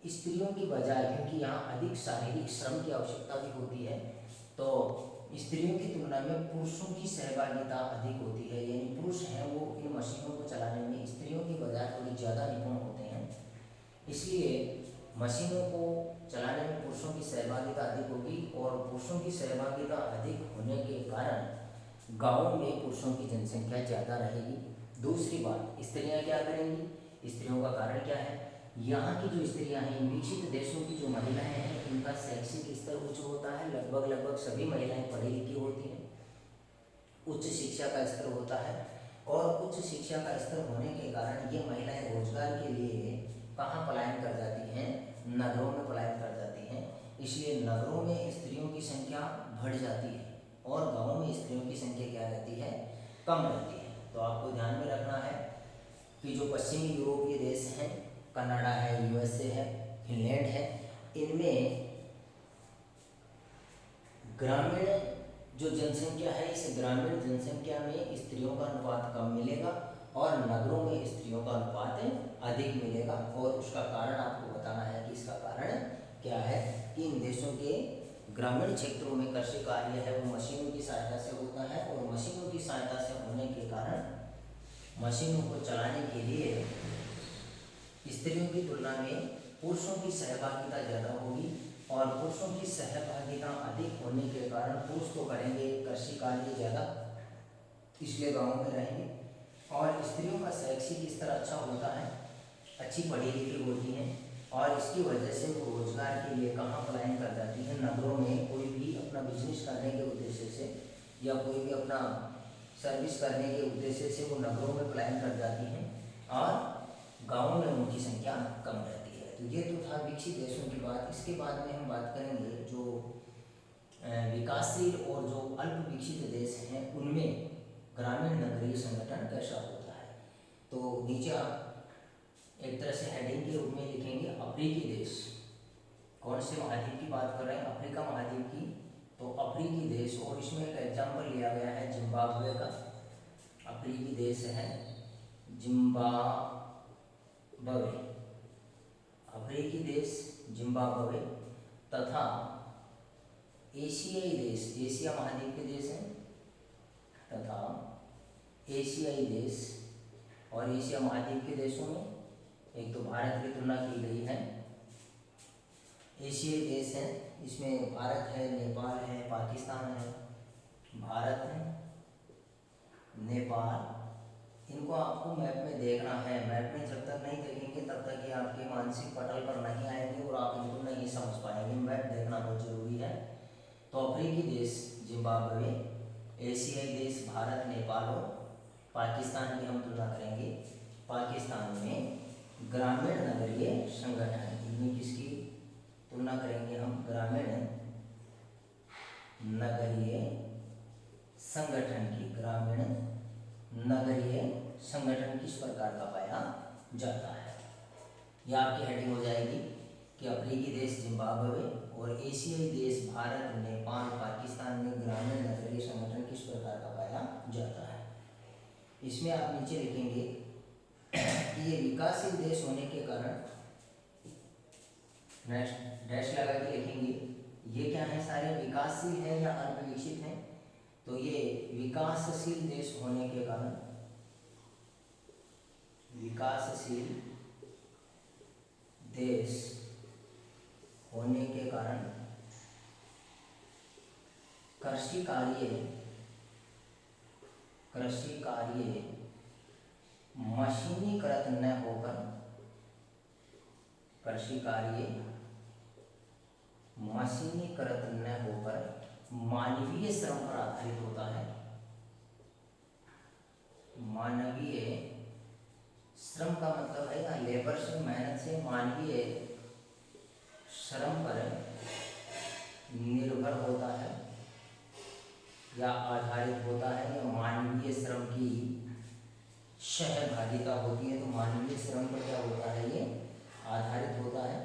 स्त्रियों की बजाय, क्योंकि यहाँ अधिक शारीरिक श्रम की आवश्यकता भी होती है, तो स्त्रियों की तुलना में पुरुषों की सहभागिता अधिक होती है, यानी पुरुष हैं वो मशीनों को चलाने में स्त्रियों की बजाय थोड़ी ज़्यादा निपुण होते हैं। इसलिए मशीनों को चलाने में पुरुषों की सहभागिता अधिक होगी और पुरुषों की सहभागिता अधिक होने के कारण गाँव में पुरुषों की जनसंख्या ज़्यादा रहेगी। दूसरी बात, स्त्रियाँ क्या करेंगी? स्त्रियों का कारण क्या है? यहाँ की जो स्त्रियाँ हैं, विकसित देशों की जो महिलाएं हैं, इनका शैक्षिक स्तर उच्च होता है। लगभग सभी महिलाएं पढ़ी लिखी होती हैं, उच्च शिक्षा का स्तर होता है और उच्च शिक्षा का स्तर होने के कारण ये महिलाएं रोजगार के लिए कहाँ पलायन कर जाती हैं? नगरों में पलायन कर जाती हैं। इसलिए नगरों में स्त्रियों की संख्या बढ़ जाती है और गाँवों में स्त्रियों की संख्या क्या रहती है? कम रहती है। तो आपको ध्यान में रखना है कि जो पश्चिमी यूरोपीय देश हैं, कनाडा है, यूएसए है, फिनलैंड है, इनमें ग्रामीण जो जनसंख्या है, इस ग्रामीण जनसंख्या में स्त्रियों का अनुपात कम मिलेगा और नगरों में स्त्रियों का अनुपात अधिक मिलेगा। और उसका कारण आपको बताना है कि इसका कारण क्या है कि इन देशों के ग्रामीण क्षेत्रों में कृषि कार्य है वो मशीनों की सहायता से होता है और मशीनों की सहायता से होने के कारण मशीनों को चलाने के लिए स्त्रियों की तुलना में पुरुषों की सहभागिता ज़्यादा होगी और पुरुषों की सहभागिता अधिक होने के कारण पुरुष तो करेंगे कृषि कार्य ज़्यादा, इसलिए गाँव में रहेंगे। और स्त्रियों का शैक्षिक स्तर अच्छा होता है, अच्छी पढ़ी लिखी होती हैं और इसकी वजह से वो रोजगार के लिए कहाँ पलायन कर जाती हैं? नगरों में कोई भी अपना बिजनेस करने के उद्देश्य से या कोई भी अपना सर्विस करने के उद्देश्य से वो नगरों में पलायन कर जाती हैं और गाँवों में उनकी संख्या कम रहती है। तो ये तो था विकसित देशों की बात। इसके बाद में हम बात करेंगे जो विकासशील और जो अल्प विकसित देश हैं उनमें ग्रामीण नगरीय संगठन कैसा होता है। तो नीचे आप एक तरह से हेडिंग के रूप में लिखेंगे अफ्रीकी देश। कौन से महाद्वीप की बात कर रहे हैं? अफ्रीका महाद्वीप की। तो अफ्रीकी देश, और इसमें एक एग्जाम्पल लिया गया है जिम्बाब्वे का। अफ्रीकी देश है जिम्बाब्वे, अफ्रीकी देश जिम्बाब्वे तथा एशियाई देश, एशिया महाद्वीप के देश हैं तथा एशियाई देश। और एशिया महाद्वीप के देशों में एक तो भारत की तुलना की गई है, एशियाई देश हैं, इसमें भारत है, नेपाल है, पाकिस्तान है, भारत है, नेपाल। इनको आपको मैप में देखना है। मैप में जब तक नहीं देखेंगे तब तक ये आपके मानसिक पटल पर नहीं आएंगे और आप इनको नहीं समझ पाएंगे। मैप देखना बहुत जरूरी है। तो अफ्रीकी देश जिम्बाब्वे, एशियाई देश भारत, नेपाल और पाकिस्तान की हम तुलना करेंगे। पाकिस्तान में ग्रामीण नगरीय संगठन, इनमें किसकी तुलना करेंगे हम? ग्रामीण नगरीय संगठन की। ग्रामीण नगरीय संगठन किस प्रकार का पाया जाता है? यह आपकी हेडिंग हो जाएगी कि अफ्रीकी देश जिम्बाब्वे और एशियाई देश भारत, नेपाल, पाकिस्तान में ग्रामीण नगरीय संगठन किस प्रकार का पाया जाता है। इसमें आप नीचे लिखेंगे कि ये विकासशील देश होने के कारण, नेक्स्ट डैश लगा के लिखेंगे ये क्या है? सारे विकासशील हैं या अल्प विकसित हैं? तो ये विकासशील देश होने के कारण, विकासशील देश होने के कारण कृषि कार्य मशीनीकृत न होकर, कृषि कार्य मशीनीकृत न होकर मानवीय श्रम पर आधारित होता है। मानवीय श्रम का मतलब है या लेबर से, मेहनत से, मानवीय श्रम पर निर्भर होता है या आधारित होता है या मानवीय श्रम की सहभागिता होती है। तो मानवीय श्रम पर क्या होता है? ये आधारित होता है।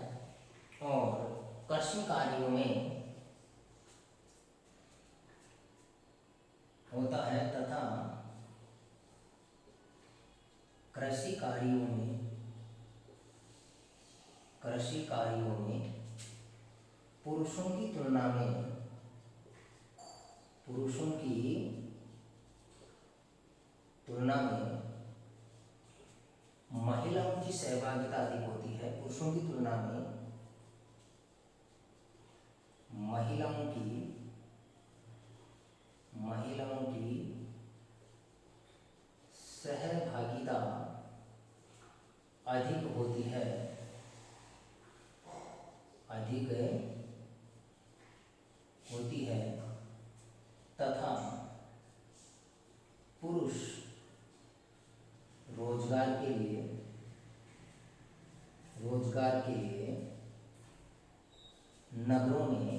और कृषि कार्यों में होता है तथा कृषि कार्यों में पुरुषों की तुलना में महिलाओं की सहभागिता अधिक होती है। पुरुषों की तुलना में महिलाओं की सहभागिता अधिक होती है, तथा पुरुष रोजगार के लिए नगरों में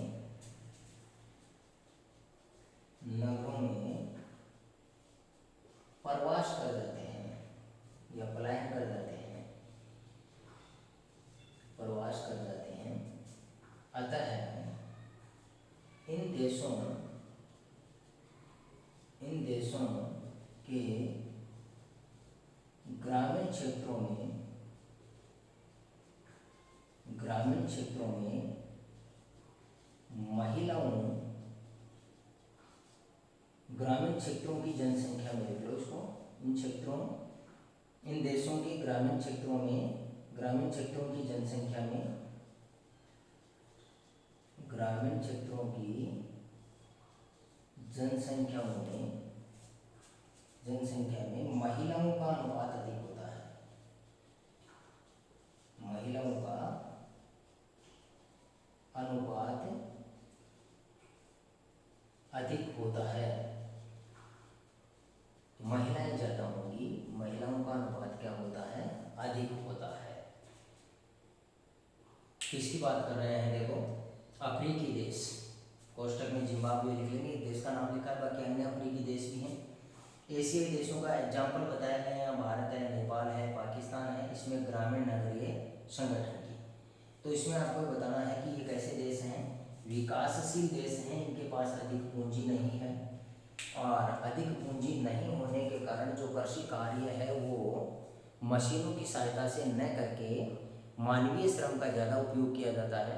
प्रवास कर जाते हैं या पलायन कर जाते हैं, अतः इन देशों के ग्रामीण क्षेत्रों में ग्रामीण क्षेत्रों की जनसंख्या में, देख लो इसको, इन देशों के ग्रामीण क्षेत्रों की जनसंख्या में महिलाओं का अनुपात अधिक होता है। महिलाएं ज़्यादा होंगी, महिलाओं का अनुपात क्या होता है? अधिक होता है। किसकी बात कर रहे हैं? देखो, अफ्रीकी देश, कोष्टक में जिम्बाब्वे लिख लेंगे, देश का नाम लिखा है, बाकी अन्य अफ्रीकी देश भी हैं। एशियाई देशों का एग्जाम्पल बताया गया है, भारत है, नेपाल है, पाकिस्तान है, इसमें ग्रामीण नगरीय संगठन की। तो इसमें आपको बताना है कि ये कैसे देश हैं? विकासशील देश हैं, इनके पास अधिक पूंजी नहीं है, और अधिक पूंजी नहीं होने के कारण जो कृषि कार्य है वो मशीनों की सहायता से न करके मानवीय श्रम का ज़्यादा उपयोग किया जाता है।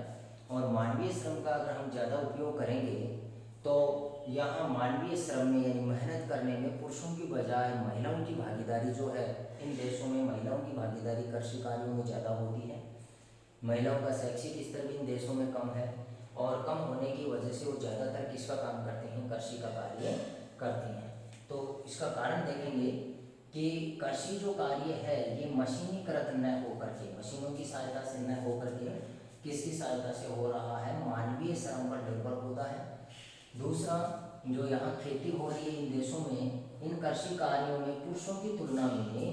और मानवीय श्रम का अगर हम ज़्यादा उपयोग करेंगे तो यहाँ मानवीय श्रम में यानी मेहनत करने में पुरुषों की बजाय महिलाओं की भागीदारी जो है, इन देशों में महिलाओं की भागीदारी कृषि कार्यों में ज़्यादा होती है। महिलाओं का शैक्षिक स्तर भी इन देशों में कम है, और कम होने की वजह से वो ज़्यादातर किसका काम करते हैं? कृषि का कार्य करती हैं। तो इसका कारण देखेंगे कि कृषि जो कार्य है ये मशीनीकृत न होकर के, मशीनों की सहायता से न होकर के किसकी सहायता से हो रहा है? मानवीय श्रम पर निर्भर होता है। दूसरा, जो यहाँ खेती हो रही है इन देशों में, इन कृषि कार्यों में पुरुषों की तुलना में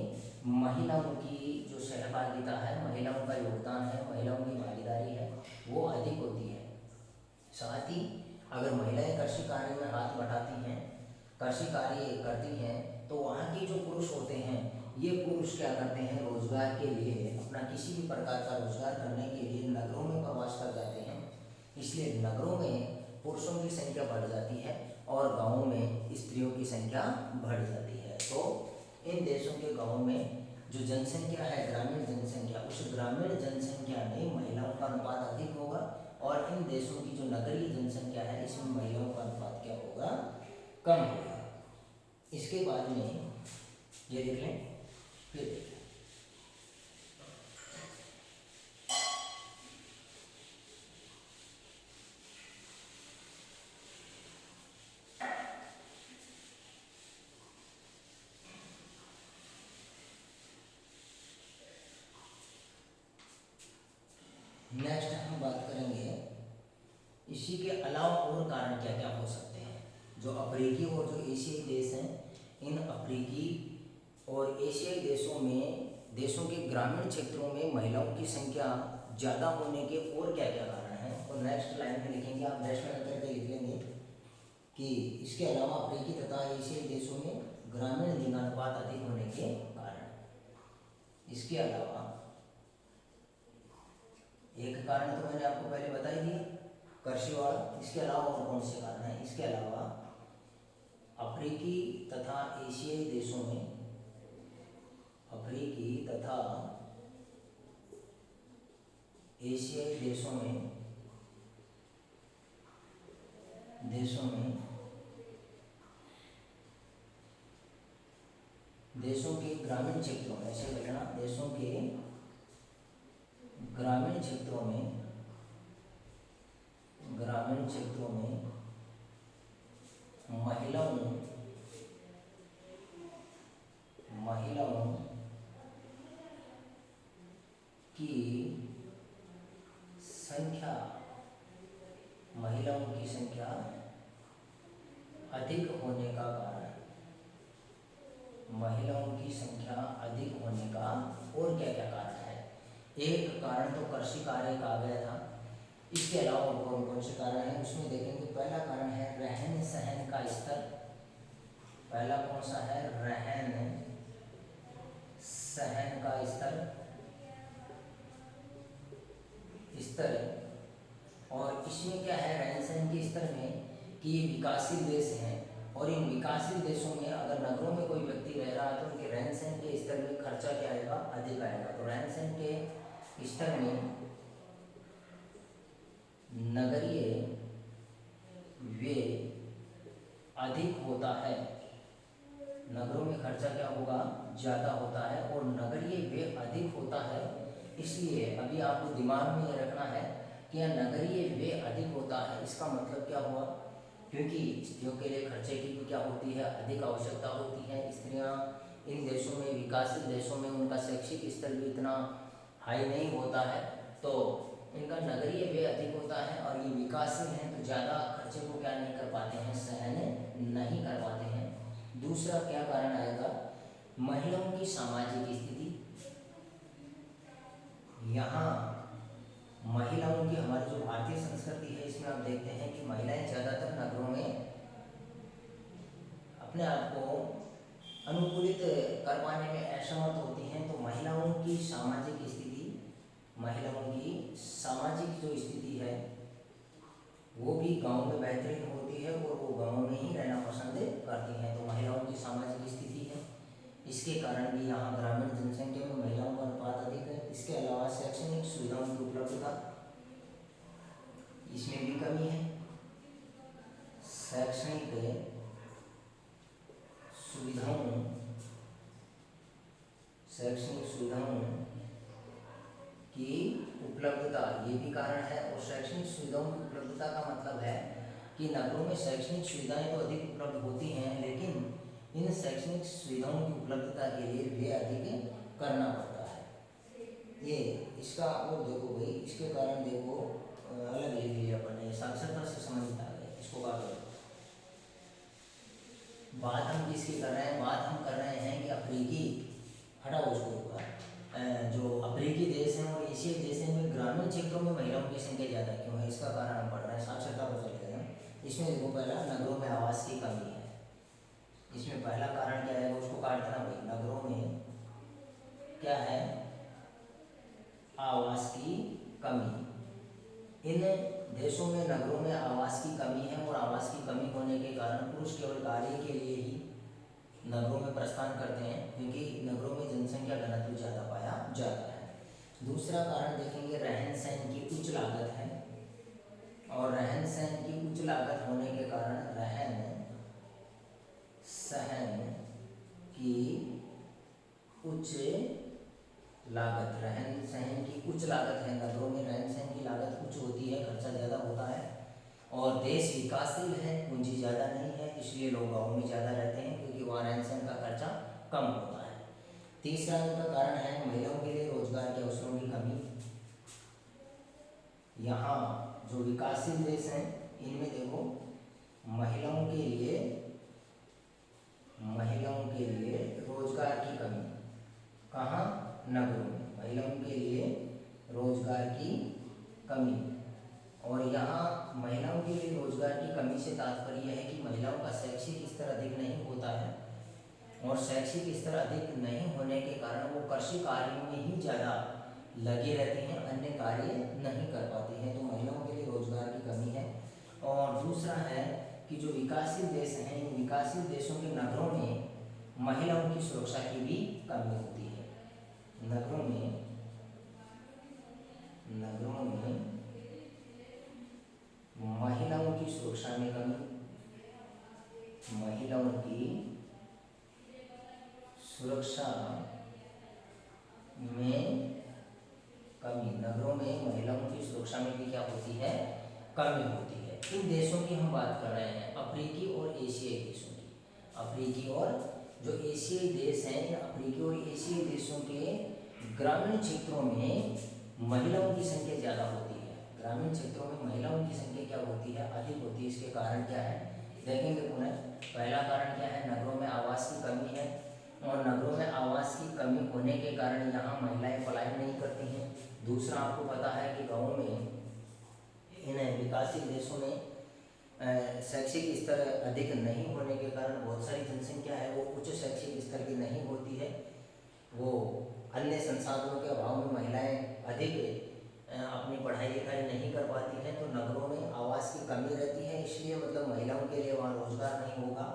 महिलाओं की जो सहभागिता है, महिलाओं का योगदान है, महिलाओं की भागीदारी है, वो अधिक होती है। साथ ही अगर महिलाएं कृषि कार्य में हाथ बटाती हैं, कृषि कार्य करती हैं, तो वहाँ के जो पुरुष होते हैं, ये पुरुष क्या करते हैं? रोजगार के लिए, अपना किसी भी प्रकार का रोजगार करने के लिए नगरों में प्रवास कर जाते हैं। इसलिए नगरों में पुरुषों की संख्या बढ़ जाती है और गाँवों में स्त्रियों की संख्या बढ़ जाती है। तो इन देशों के गाँवों में जो जनसंख्या है, ग्रामीण जनसंख्या, उस ग्रामीण जनसंख्या में महिलाओं का अनुपात अधिक होगा, और इन देशों की जो नगरीय जनसंख्या है, इसमें महिलाओं का अनुपात क्या होगा? कम होगा। इसके बाद में ये देख लें, फिर देख लें। नेक्स्ट हम बात करेंगे इसी के अलावा और कारण क्या क्या हो सकते हैं। जो अफ्रीकी और जो एशियाई देश हैं, इन अफ्रीकी और एशियाई देशों के ग्रामीण क्षेत्रों में महिलाओं की संख्या ज़्यादा होने के और क्या क्या कारण हैं, और नेक्स्ट लाइन में लिखेंगे, आप नेक्स्ट में करके लिख लेंगे कि इसके अलावा अफ्रीकी तथा एशियाई देशों में ग्रामीण लिंगानुपात अधिक होने के कारण। इसके अलावा एक कारण तो मैंने आपको पहले बता ही दिया, कृषि वाला। इसके अलावा और कौन से कारण हैं? इसके अलावा अफ्रीकी तथा एशियाई देशों में देशों के ग्रामीण क्षेत्रों में, ऐसे लिखना, देशों के ग्रामीण ग्रामीण क्षेत्रों में महिलाओं की संख्या अधिक होने का कारण, महिलाओं की संख्या अधिक होने का और क्या क्या कारण है। एक कारण तो कृषि कार्य का आ गया था, इसके अलावा कौन कौन से कारण हैं उसमें देखेंगे। पहला कारण है रहन सहन का स्तर। पहला कौन सा है, रहन सहन का स्तर। और इसमें क्या है रहन सहन के स्तर में कि ये विकासशील देश हैं, और इन विकासशील देशों में अगर नगरों में कोई व्यक्ति रह रहा है तो उनके रहन सहन के स्तर में खर्चा क्या आएगा, अधिक आएगा। तो रहन सहन के स्तर में नगरीय व्यय अधिक होता है, नगरों में खर्चा क्या होगा, ज़्यादा होता है, और नगरीय व्यय अधिक होता है। इसलिए अभी आपको दिमाग में ये रखना है कि यह नगरीय व्यय अधिक होता है, इसका मतलब क्या हुआ, क्योंकि स्त्रियों के लिए खर्चे की भी क्या होती है, अधिक आवश्यकता होती है। स्त्रियां इन देशों में, विकासशील देशों में उनका शैक्षिक स्तर भी इतना हाई नहीं होता है, तो इनका नगरीय व्यय अधिक होता है। और ये विकासशील हैं तो ज़्यादा खर्चे को क्या नहीं कर पाते हैं, सहन नहीं कर पाते हैं। दूसरा क्या कारण आएगा, महिलाओं की सामाजिक स्थिति। यहाँ महिलाओं की, हमारी जो भारतीय संस्कृति है इसमें आप देखते हैं कि महिलाएं ज़्यादातर नगरों में अपने आप को अनुकूलित कर पाने में असमर्थ होती हैं। तो महिलाओं की सामाजिक जो स्थिति है वो भी गांव में बेहतरीन होती है, और वो गांव में ही रहना पसंद करती हैं। तो महिलाओं की सामाजिक स्थिति है, इसके कारण भी यहाँ ग्रामीण जनसंख्या में महिलाओं का अनुपात अधिक है। इसके अलावा शैक्षणिक सुविधाओं की उपलब्धता, इसमें भी कमी है। शैक्षणिक सुविधाओं की उपलब्धता, ये भी कारण है। और शैक्षणिक सुविधाओं की उपलब्धता का मतलब है कि नगरों में शैक्षणिक सुविधाएं तो अधिक उपलब्ध होती हैं, लेकिन इन शैक्षणिक सुविधाओं की उपलब्धता के लिए व्यय अधिक करना पड़ता है। ये इसका वो देखो भाई, इसके कारण देखो अलग ले लीजिए अपन ने, साक्षरता से संबंधित आ गए, इसको क्या करें। बात हम किसकी कर रहे हैं, बात हम कर रहे हैं कि अफ्रीकी, हटाओ उसको, जो अफ्रीकी देश हैं और एशियाई देश हैं में ग्रामीण क्षेत्रों में महिलाओं की संख्या ज़्यादा क्यों है, इसका कारण हम पढ़ रहे हैं। साक्षरता पर चलते हैं। इसमें देखो पहला नगरों में आवास की कमी है। इसमें पहला कारण क्या है, उसको काट देना भाई। नगरों में क्या है, आवास की कमी। इन देशों में नगरों में आवास की कमी है, और आवास की कमी होने के कारण पुरुष केवल कार्य के लिए ही नगरों में प्रस्थान करते हैं, क्योंकि नगरों में जनसंख्या घनत्व ज़्यादा पाया जाता है। दूसरा कारण देखेंगे, रहन सहन की उच्च लागत है। और रहन सहन की उच्च लागत होने के कारण रहन सहन की उच्च लागत है। नगरों में रहन सहन की लागत उच्च होती है, खर्चा ज़्यादा होता है। और देश विकासशील है, पूंजी ज़्यादा नहीं है, इसलिए लोग गाँव में ज़्यादा रहते हैं, क्योंकि वहाँ रहन सहन का खर्चा कम होता है। तीसरा इनका कारण है महिलाओं के लिए रोजगार के अवसरों की कमी। यहाँ जो विकासशील देश हैं इनमें देखो महिलाओं के लिए रोजगार की कमी। कहाँ, नगरों में महिलाओं के लिए रोजगार की कमी। और यहाँ महिलाओं के लिए रोजगार की कमी से तात्पर्य है कि महिलाओं का शैक्षिक स्तर अधिक नहीं होता है, और शैक्षिक स्तर अधिक नहीं होने के कारण वो कृषि कार्यों में ही ज़्यादा लगे रहते हैं, अन्य कार्य नहीं कर पाते हैं। तो महिलाओं के लिए रोजगार की कमी है। और दूसरा है कि जो विकासशील देश हैं, इन विकासशील देशों के नगरों में महिलाओं की सुरक्षा की भी कमी होती है। नगरों में महिलाओं की सुरक्षा में कमी, महिलाओं की सुरक्षा में कमी। नगरों में महिलाओं की सुरक्षा में भी क्या होती है, कमी होती है। इन देशों की हम बात कर रहे हैं, अफ्रीकी और एशियाई देशों की। अफ्रीकी और जो एशियाई देश हैं, इन अफ्रीकी और एशियाई देशों के ग्रामीण क्षेत्रों में महिलाओं की संख्या ज़्यादा होती है। ग्रामीण क्षेत्रों में महिलाओं की संख्या क्या होती है, अधिक होती है। इसके कारण क्या है देखेंगे पुनः। पहला कारण क्या है, नगरों में आवास की कमी है, और नगरों में आवास की कमी होने के कारण यहाँ महिलाएं पलायन नहीं करती हैं। दूसरा, आपको पता है कि गाँव में इन विकासशील देशों में शैक्षिक स्तर अधिक नहीं होने के कारण बहुत सारी जनसंख्या है वो उच्च शैक्षिक स्तर की नहीं होती है। वो अन्य संसाधनों के अभाव में महिलाएं अधिक अपनी पढ़ाई लिखाई नहीं कर पाती हैं, तो नगरों में आवास की कमी रहती है। इसलिए मतलब महिलाओं के लिए वहाँ रोजगार नहीं होगा,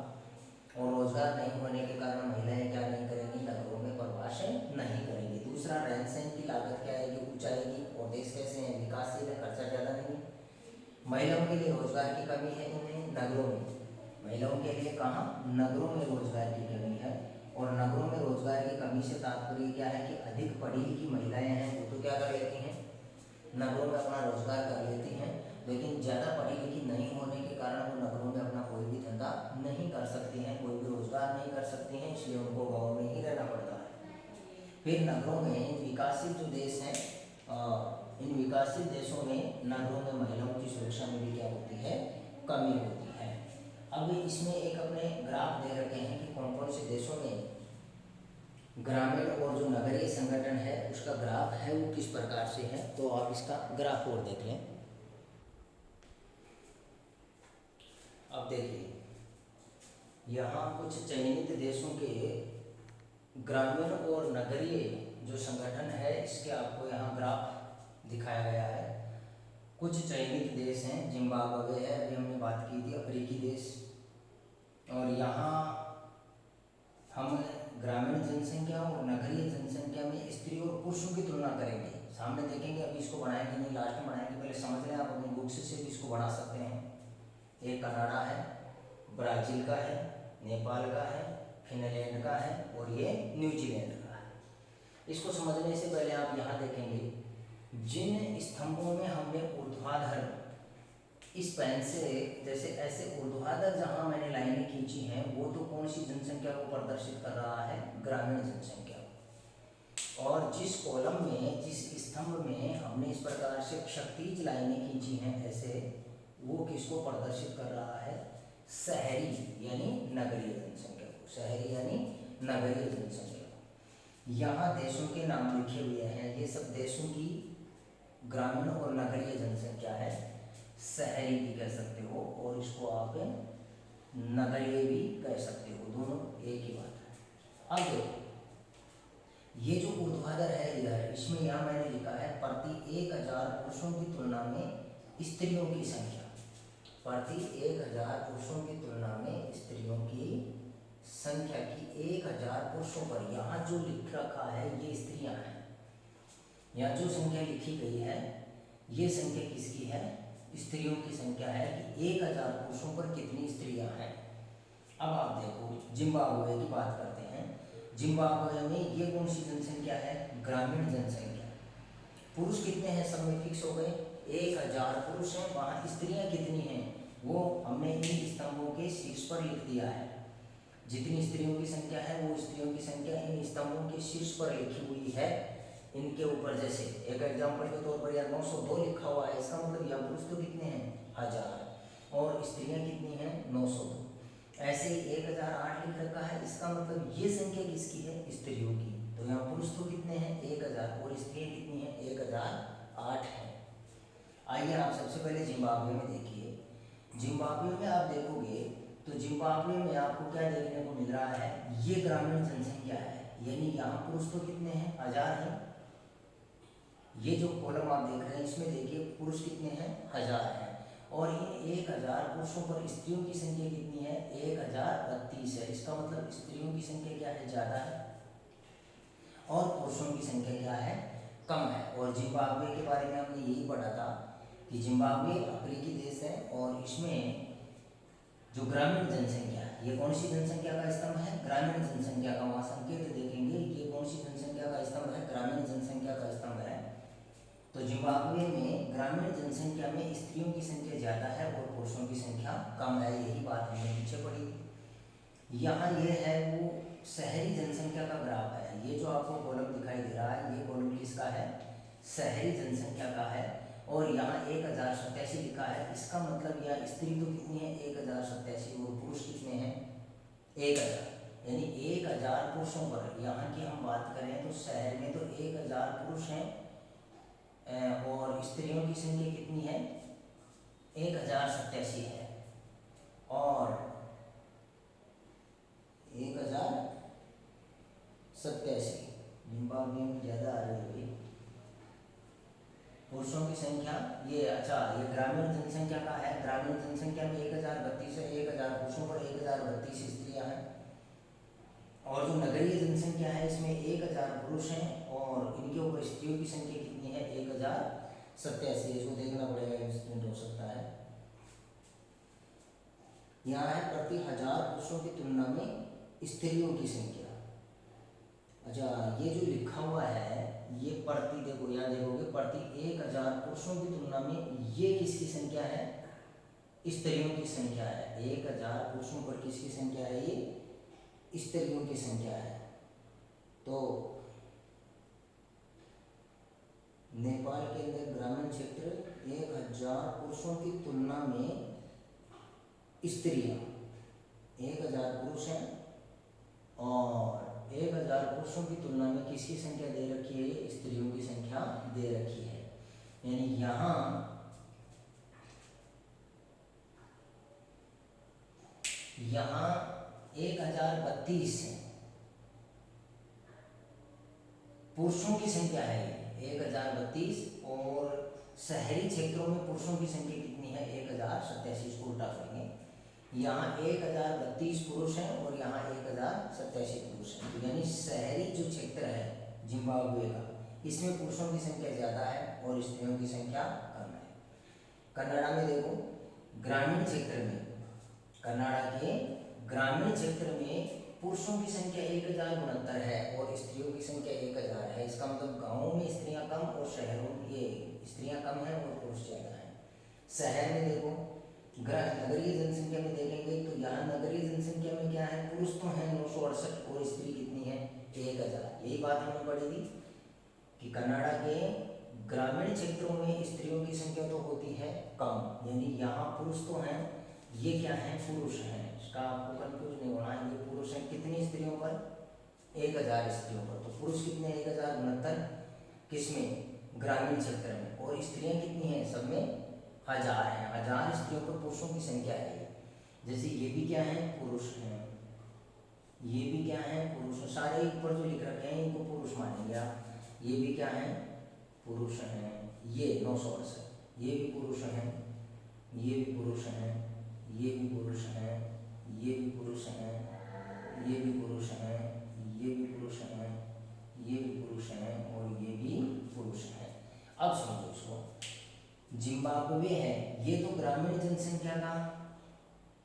और रोजगार नहीं होने के कारण महिलाएं क्या नहीं करेंगी, नगरों में प्रवास नहीं करेंगी। दूसरा, रहन सहन की लागत क्या आएगी, ऊँच आएगी, और देश कैसे हैं, विकासशील है, खर्चा ज़्यादा नहीं है। महिलाओं के लिए रोजगार की कमी है इन्हें नगरों में। महिलाओं के लिए कहाँ, नगरों में रोजगार की कमी है। और नगरों में रोजगार की कमी से तात्पर्य क्या है कि अधिक पढ़ी लिखी महिलाएं हैं वो तो क्या कर लेती हैं, नगरों में अपना रोजगार कर लेती हैं, लेकिन ज़्यादा पढ़ी लिखी नहीं होने के कारण वो नगरों में अपना कोई भी धंधा नहीं कर सकती हैं, कोई भी रोजगार नहीं कर सकती हैं, इसलिए उनको गाँव में ही रहना पड़ता है। फिर नगरों में विकासशील जो देश हैं, इन विकासशील देशों में नगरों में महिलाओं की सुरक्षा में भी क्या होती है, कमी होती है। अब इसमें एक अपने ग्राफ दे रखे हैं कि कौन कौन से देशों में ग्रामीण और जो नगरीय संगठन है उसका ग्राफ है वो किस प्रकार से है। तो आप इसका ग्राफ और देख लें। अब देखिए, यहाँ कुछ चयनित देशों के ग्रामीण और नगरीय जो संगठन है इसके आपको यहाँ ग्राफ दिखाया गया है। कुछ चयनित देश हैं, जिम्बाब्वे है, अभी हमने बात की थी, अफ्रीकी देश, और यहाँ हम ग्रामीण जनसंख्या और नगरीय जनसंख्या में स्त्री और पुरुषों की तुलना करेंगे। सामने देखेंगे, अभी इसको बनाएंगे नहीं, लास्ट में बनाएंगे, पहले समझ लें, आप अपनी बुक्स से भी इसको बना सकते हैं। एक कनाडा है, ब्राज़ील का है, नेपाल का है, फिनलैंड का है, और ये न्यूजीलैंड का है। इसको समझने से पहले आप यहाँ देखेंगे, जिन स्तंभों में हमने ऊर्ध्वाधर इस पेन से जैसे ऐसे ऊर्ध्वाधर जहाँ मैंने लाइनें खींची हैं वो तो कौन सी जनसंख्या को प्रदर्शित कर रहा है, ग्रामीण जनसंख्या को। और जिस कॉलम में, जिस स्तंभ में हमने इस प्रकार से क्षैतिज लाइनें खींची हैं ऐसे, वो किसको प्रदर्शित कर रहा है, शहरी यानी नगरीय जनसंख्या को, शहरी यानी नगरीय जनसंख्या को। यहाँ देशों के नाम लिखे हुए हैं, ये सब देशों की ग्रामीण और नगरीय जनसंख्या है। शहरी भी कह सकते हो और इसको आप नगरीय भी कह सकते हो, दोनों एक ही बात है। अब देखो, ये जो ऊर्ध्वाधर है इधर, इसमें यहाँ मैंने लिखा है प्रति 1000 पुरुषों की तुलना में स्त्रियों की संख्या, प्रति 1000 पुरुषों की तुलना में स्त्रियों की संख्या की 1000 पुरुषों पर यहाँ जो लिख रखा है ये स्त्रियाँ हैं। यहाँ जो संख्या लिखी गई है ये संख्या किसकी है, स्त्रियों की संख्या है कि 1000 पुरुषों पर कितनी स्त्रियां हैं। अब आप देखो, जिम्बाब्वे की बात करते हैं। जिम्बाब्वे में ये कौन सी जनसंख्या है, ग्रामीण जनसंख्या। पुरुष कितने हैं, सब में फिक्स हो गए, 1000 पुरुष हैं। वहाँ स्त्रियां कितनी हैं वो हमने इन स्तंभों के शीर्ष पर लिख दिया है। जितनी स्त्रियों की संख्या है वो स्त्रियों की संख्या इन स्तंभों के शीर्ष पर लिखी हुई है। इनके ऊपर जैसे एक एग्जाम्पल के तौर पर यहाँ 902 लिखा हुआ है, इसका मतलब यहाँ पुरुष तो कितने हैं, 1000, और स्त्रियाँ कितनी हैं, 902। ऐसे ही 1008 लिख रखा है, इसका मतलब ये संख्या किसकी है, स्त्रियों की। तो यहाँ पुरुष तो कितने हैं, 1000, और स्त्रियाँ कितनी हैं, 1008 है। आइए आप सबसे पहले जिम्बाब्वे में देखिए। जिम्बाब्वे में आप देखोगे तो जिम्बाब्वे में आपको क्या देखने को मिल रहा है, ये ग्रामीण जनसंख्या है, यानी यहाँ पुरुष तो कितने हैं, 1000 हैं। ये जो कॉलम आप देख रहे हैं इसमें देखिए पुरुष कितने हैं, 1000 हैं, और इन 1000 पुरुषों पर स्त्रियों की संख्या कितनी है, 1032 है। इसका मतलब स्त्रियों की संख्या क्या है, ज़्यादा है, और पुरुषों की संख्या क्या है, कम है। और जिम्बाब्वे के बारे में हमने यही पढ़ा था कि जिम्बाब्वे अफ्रीकी देश है, और इसमें जो ग्रामीण जनसंख्या है, ये कौन सी जनसंख्या का स्तंभ है, ग्रामीण जनसंख्या का। वहाँ संकेत देखेंगे, ये कौन सी जनसंख्या का स्तंभ है, ग्रामीण जनसंख्या का स्तंभ है। तो जिम्बाब्वे में ग्रामीण जनसंख्या में स्त्रियों की संख्या ज़्यादा है और पुरुषों की संख्या कम है, यही बात हमने पीछे पढ़ी थी। यहाँ ये है वो शहरी जनसंख्या का ग्राफ है, ये जो आपको कॉलम दिखाई दे रहा है ये कॉलम किसका है, शहरी जनसंख्या का है। और यहाँ 1087 लिखा है, इसका मतलब यह स्त्री तो कितनी है 1087 और पुरुष कितने हैं 1000, यानी 1000 पुरुषों पर यहाँ की हम बात करें तो शहर में तो 1000 पुरुष हैं और स्त्रियों की संख्या कितनी है 1087 है और 1087 जिम्बाब्वे में ज़्यादा आ रही है पुरुषों की संख्या। ये अच्छा ये ग्रामीण जनसंख्या का है, ग्रामीण जनसंख्या में 1032 है, 1000 पुरुषों पर 1032 स्त्रियां हैं। और जो नगरीय जनसंख्या है इसमें 1000 पुरुष हैं और इनके ऊपर स्त्रियों की संख्या कितनी है 1087, इसको देखना पड़ेगा, इसमें हो सकता है यहाँ है प्रति 1000 पुरुषों की तुलना में स्त्रियों की संख्या। अच्छा ये जो लिखा हुआ है ये प्रति, देखो यहाँ देखोगे प्रति 1000 पुरुषों की तुलना में ये किसकी संख्या है स्त्रियों की संख्या है। 1000 पुरुषों पर किसकी संख्या है ये स्त्रियों की संख्या है। तो नेपाल के अंदर ग्रामीण क्षेत्र 1000 पुरुषों की तुलना में स्त्रियां 1000 पुरुष हैं और 1000 पुरुषों की तुलना में किसकी संख्या दे रखी है स्त्रियों की संख्या दे रखी है। यानी यहाँ 1032 पुरुषों की संख्या है 1032 और शहरी क्षेत्रों में पुरुषों की संख्या कितनी है 1087, इसको उल्टा करेंगे, यहाँ 1032 पुरुष हैं और यहाँ 1087 पुरुष हैं। तो यानी शहरी जो क्षेत्र है जिम्बाब्वे का इसमें पुरुषों की संख्या ज़्यादा है और स्त्रियों की संख्या कम है। कनाडा में देखो ग्रामीण क्षेत्र में, कनाडा के ग्रामीण क्षेत्र में पुरुषों की संख्या 1069 है और स्त्रियों की संख्या 1000 है। इसका मतलब गाँवों में स्त्रियाँ कम और शहरों में ये स्त्रियाँ कम हैं और पुरुष ज़्यादा हैं। शहर में देखो नगरीय जनसंख्या में देखेंगे तो यहाँ नगरीय जनसंख्या में क्या है पुरुष तो हैं 968 और स्त्री कितनी है 1000। यही बात हमने पढ़ी थी कि कनाडा के ग्रामीण क्षेत्रों में स्त्रियों की संख्या तो होती है कम, यानी यहाँ पुरुष तो हैं, ये क्या है पुरुष हैं, इसका आपको कंफ्यूज नहीं होना, ये पुरुष हैं कितनी स्त्रियों पर 1000 स्त्रियों पर। तो पुरुष कितने 1069 किसमें ग्रामीण क्षेत्र में और स्त्रियाँ कितनी हैं सब में 1000 हैं, 1000 स्त्रियों पर पुरुषों की संख्या है। जैसे ये भी क्या है पुरुष हैं, ये भी क्या है पुरुष, सारे ऊपर जो लिख रखे हैं इनको पुरुष मानेंगे आप। ये भी क्या है पुरुष हैं, ये 968 ये भी पुरुष हैं, ये भी पुरुष हैं, ये भी पुरुष हैं, ये भी पुरुष हैं, ये भी पुरुष हैं, ये भी पुरुष हैं, ये भी पुरुष हैं और ये भी पुरुष हैं। अब समझो इसको, जिम्बाब्वे है ये तो ग्रामीण जनसंख्या का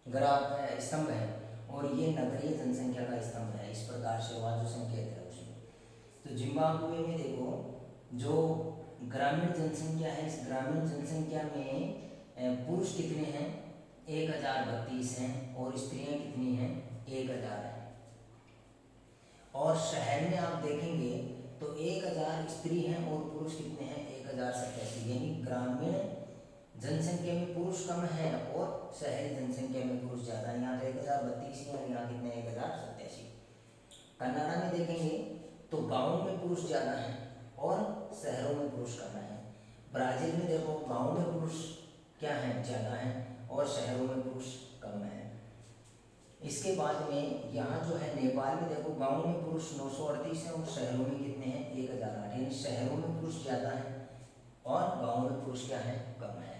ग्राफ स्तंभ है और ये नगरीय जनसंख्या का स्तंभ है, इस प्रकार से वहाँ जो संकेत है उसमें। तो जिम्बाब्वे में देखो जो ग्रामीण जनसंख्या है इस ग्रामीण जनसंख्या में पुरुष कितने हैं 1032 हैं और स्त्रियां कितनी हैं 1000 हैं। और शहर में आप देखेंगे तो 1000 स्त्री हैं और पुरुष कितने हैं 1087, यानी ग्रामीण जनसंख्या में पुरुष कम है और शहरी जनसंख्या में पुरुष ज़्यादा है। यहाँ तो 1032 है और यहाँ कितने 1087। कनाडा में देखेंगे तो गाँव में पुरुष ज़्यादा हैं और शहरों में पुरुष कम है। ब्राज़ील में देखो गाँव में पुरुष क्या हैं ज़्यादा हैं और शहरों में पुरुष कम है। इसके बाद में यहाँ जो है नेपाल में देखो गाँव में पुरुष 938 हैं और शहरों में कितने हैं 1008, यानी शहरों में पुरुष ज़्यादा हैं और गाँव में पुरुष क्या है कम है।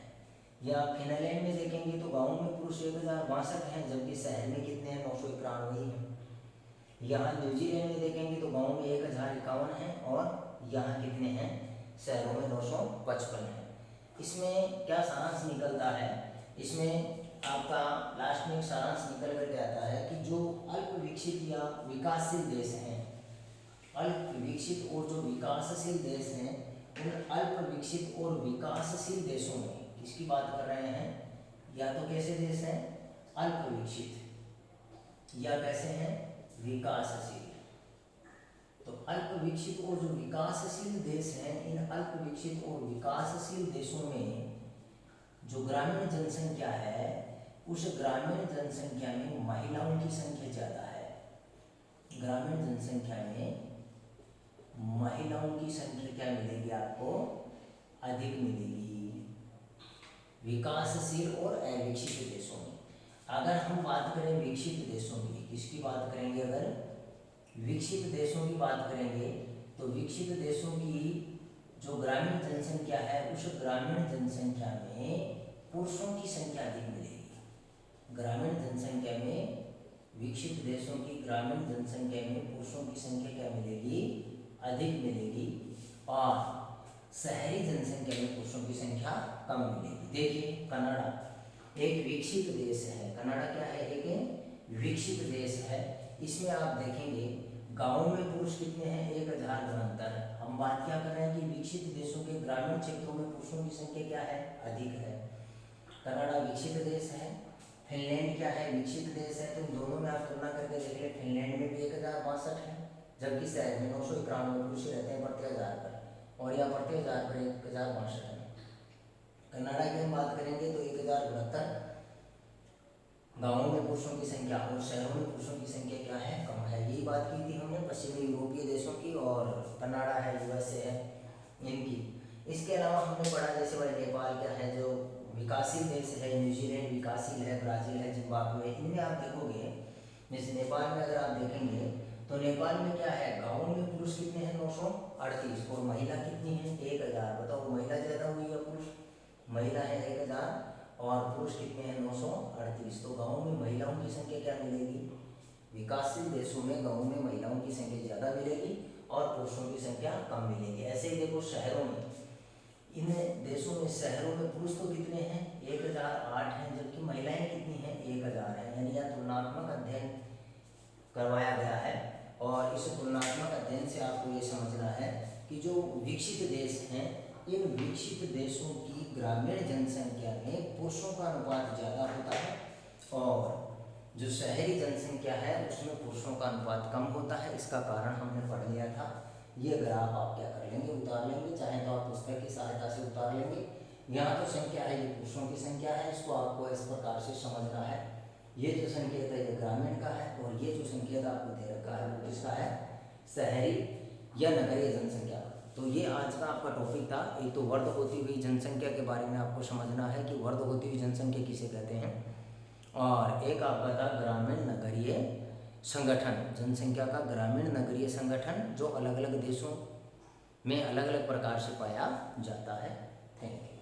या फिनलैंड में देखेंगे तो गाँव में पुरुष 1062 हैं जबकि शहर में कितने हैं 991 हैं। यहाँ न्यूजीलैंड में देखेंगे तो गाँव में 1051 हैं और यहाँ कितने हैं शहरों में 955 हैं। इसमें क्या सारांश निकलता है, इसमें आपका लास्ट में सारांश निकल कर आता है कि जो अल्प विकसित या विकासशील देश हैं, अल्प विकसित और जो विकासशील देश हैं उन अल्प विकसित और विकासशील देशों में किसकी बात कर रहे हैं, या तो कैसे देश हैं, अल्प विकसित, या कैसे हैं, विकासशील। तो अल्प विकसित और जो विकासशील देश हैं, इन अल्प विकसित और विकासशील देशों में जो ग्रामीण जनसंख्या है, उस ग्रामीण जनसंख्या में महिलाओं की संख्या ज़्यादा है। ग्रामीण जनसंख्या में महिलाओं की संख्या क्या मिलेगी आपको, अधिक मिलेगी विकासशील और अविकसित देशों में। अगर हम बात करें विकसित देशों की, किसकी बात करेंगे, अगर विकसित देशों की बात करेंगे तो विकसित देशों की जो ग्रामीण जनसंख्या है, उस ग्रामीण जनसंख्या में पुरुषों की संख्या अधिक मिलेगी। ग्रामीण जनसंख्या में, विकसित देशों की ग्रामीण जनसंख्या में पुरुषों की संख्या क्या मिलेगी, अधिक मिलेगी, और शहरी जनसंख्या में पुरुषों की संख्या कम मिलेगी। देखिए कनाडा एक विकसित देश है। कनाडा क्या है, एक विकसित देश है। इसमें आप देखेंगे गांवों में पुरुष कितने हैं, 1069। हम बात क्या कर रहे हैं कि विकसित देशों के ग्रामीण क्षेत्रों में पुरुषों की संख्या क्या है, अधिक है। कनाडा विकसित देश है। फिनलैंड क्या है, विकसित देश है। तो इन दोनों में आप तुलना करके देख ले, फिनलैंड में भी 1062 है, जबकि शहर में 991 पुरुष रहते हैं प्रति 1000 पर, और यहाँ प्रति 1000 पर 1062 है। कनाडा की हम बात करेंगे तो 1072 गाँवों में पुरुषों की संख्या, और शहरों में पुरुषों की संख्या क्या है, कम है। यही बात की थी हमने पश्चिमी यूरोपीय देशों की, और कनाडा है, यूएसए है, इनकी। इसके अलावा हमने पढ़ा जैसे भाई नेपाल क्या है, जो विकासशील देश है, न्यूजीलैंड विकासशील है, ब्राज़ील है, जिम्बाब्वे। इनमें आप देखोगे जैसे नेपाल में अगर आप देखेंगे तो नेपाल में क्या है, गाँवों में पुरुष कितने हैं, 938, और महिला कितनी है, 1000। बताओ महिला ज़्यादा हुई या पुरुष, महिला है 1000 और पुरुष कितने हैं, 938। तो गाँवों में महिलाओं की संख्या क्या मिलेगी, विकासशील देशों में गाँवों में महिलाओं की संख्या ज़्यादा मिलेगी और पुरुषों की संख्या कम मिलेगी। ऐसे ही देखो शहरों में, इन देशों में शहरों में पुरुष तो कितने हैं, 1008 हैं, जबकि महिलाएं कितनी हैं, 1000 हैं। यानी यह तुलनात्मक अध्ययन करवाया गया है, और इस तुलनात्मक अध्ययन से आपको ये समझना है कि जो विकसित देश हैं, इन विकसित देशों की ग्रामीण जनसंख्या में पुरुषों का अनुपात ज़्यादा होता है, और जो शहरी जनसंख्या है उसमें पुरुषों का अनुपात कम होता है। इसका कारण हमने पढ़ लिया था। ये ग्राफ आप क्या कर लेंगे, उतार लेंगे, चाहे तो आप पुस्तक की सहायता से उतार लेंगे। यहाँ जो संख्या है ये पुरुषों की संख्या है, इसको आपको इस प्रकार से समझना है। ये जो संकेत है ये ग्रामीण का है, और ये जो संकेत आपको दे रखा है वो किसका है, शहरी या नगरीय जनसंख्या। तो ये आज का आपका टॉपिक था। एक तो वर्ध होती हुई जनसंख्या के बारे में आपको समझना है कि वर्ध होती हुई जनसंख्या किसे कहते हैं, और एक आपका था ग्रामीण नगरीय संगठन, जनसंख्या का ग्रामीण नगरीय संगठन, जो अलग अलग देशों में अलग अलग प्रकार से पाया जाता है। Thank you.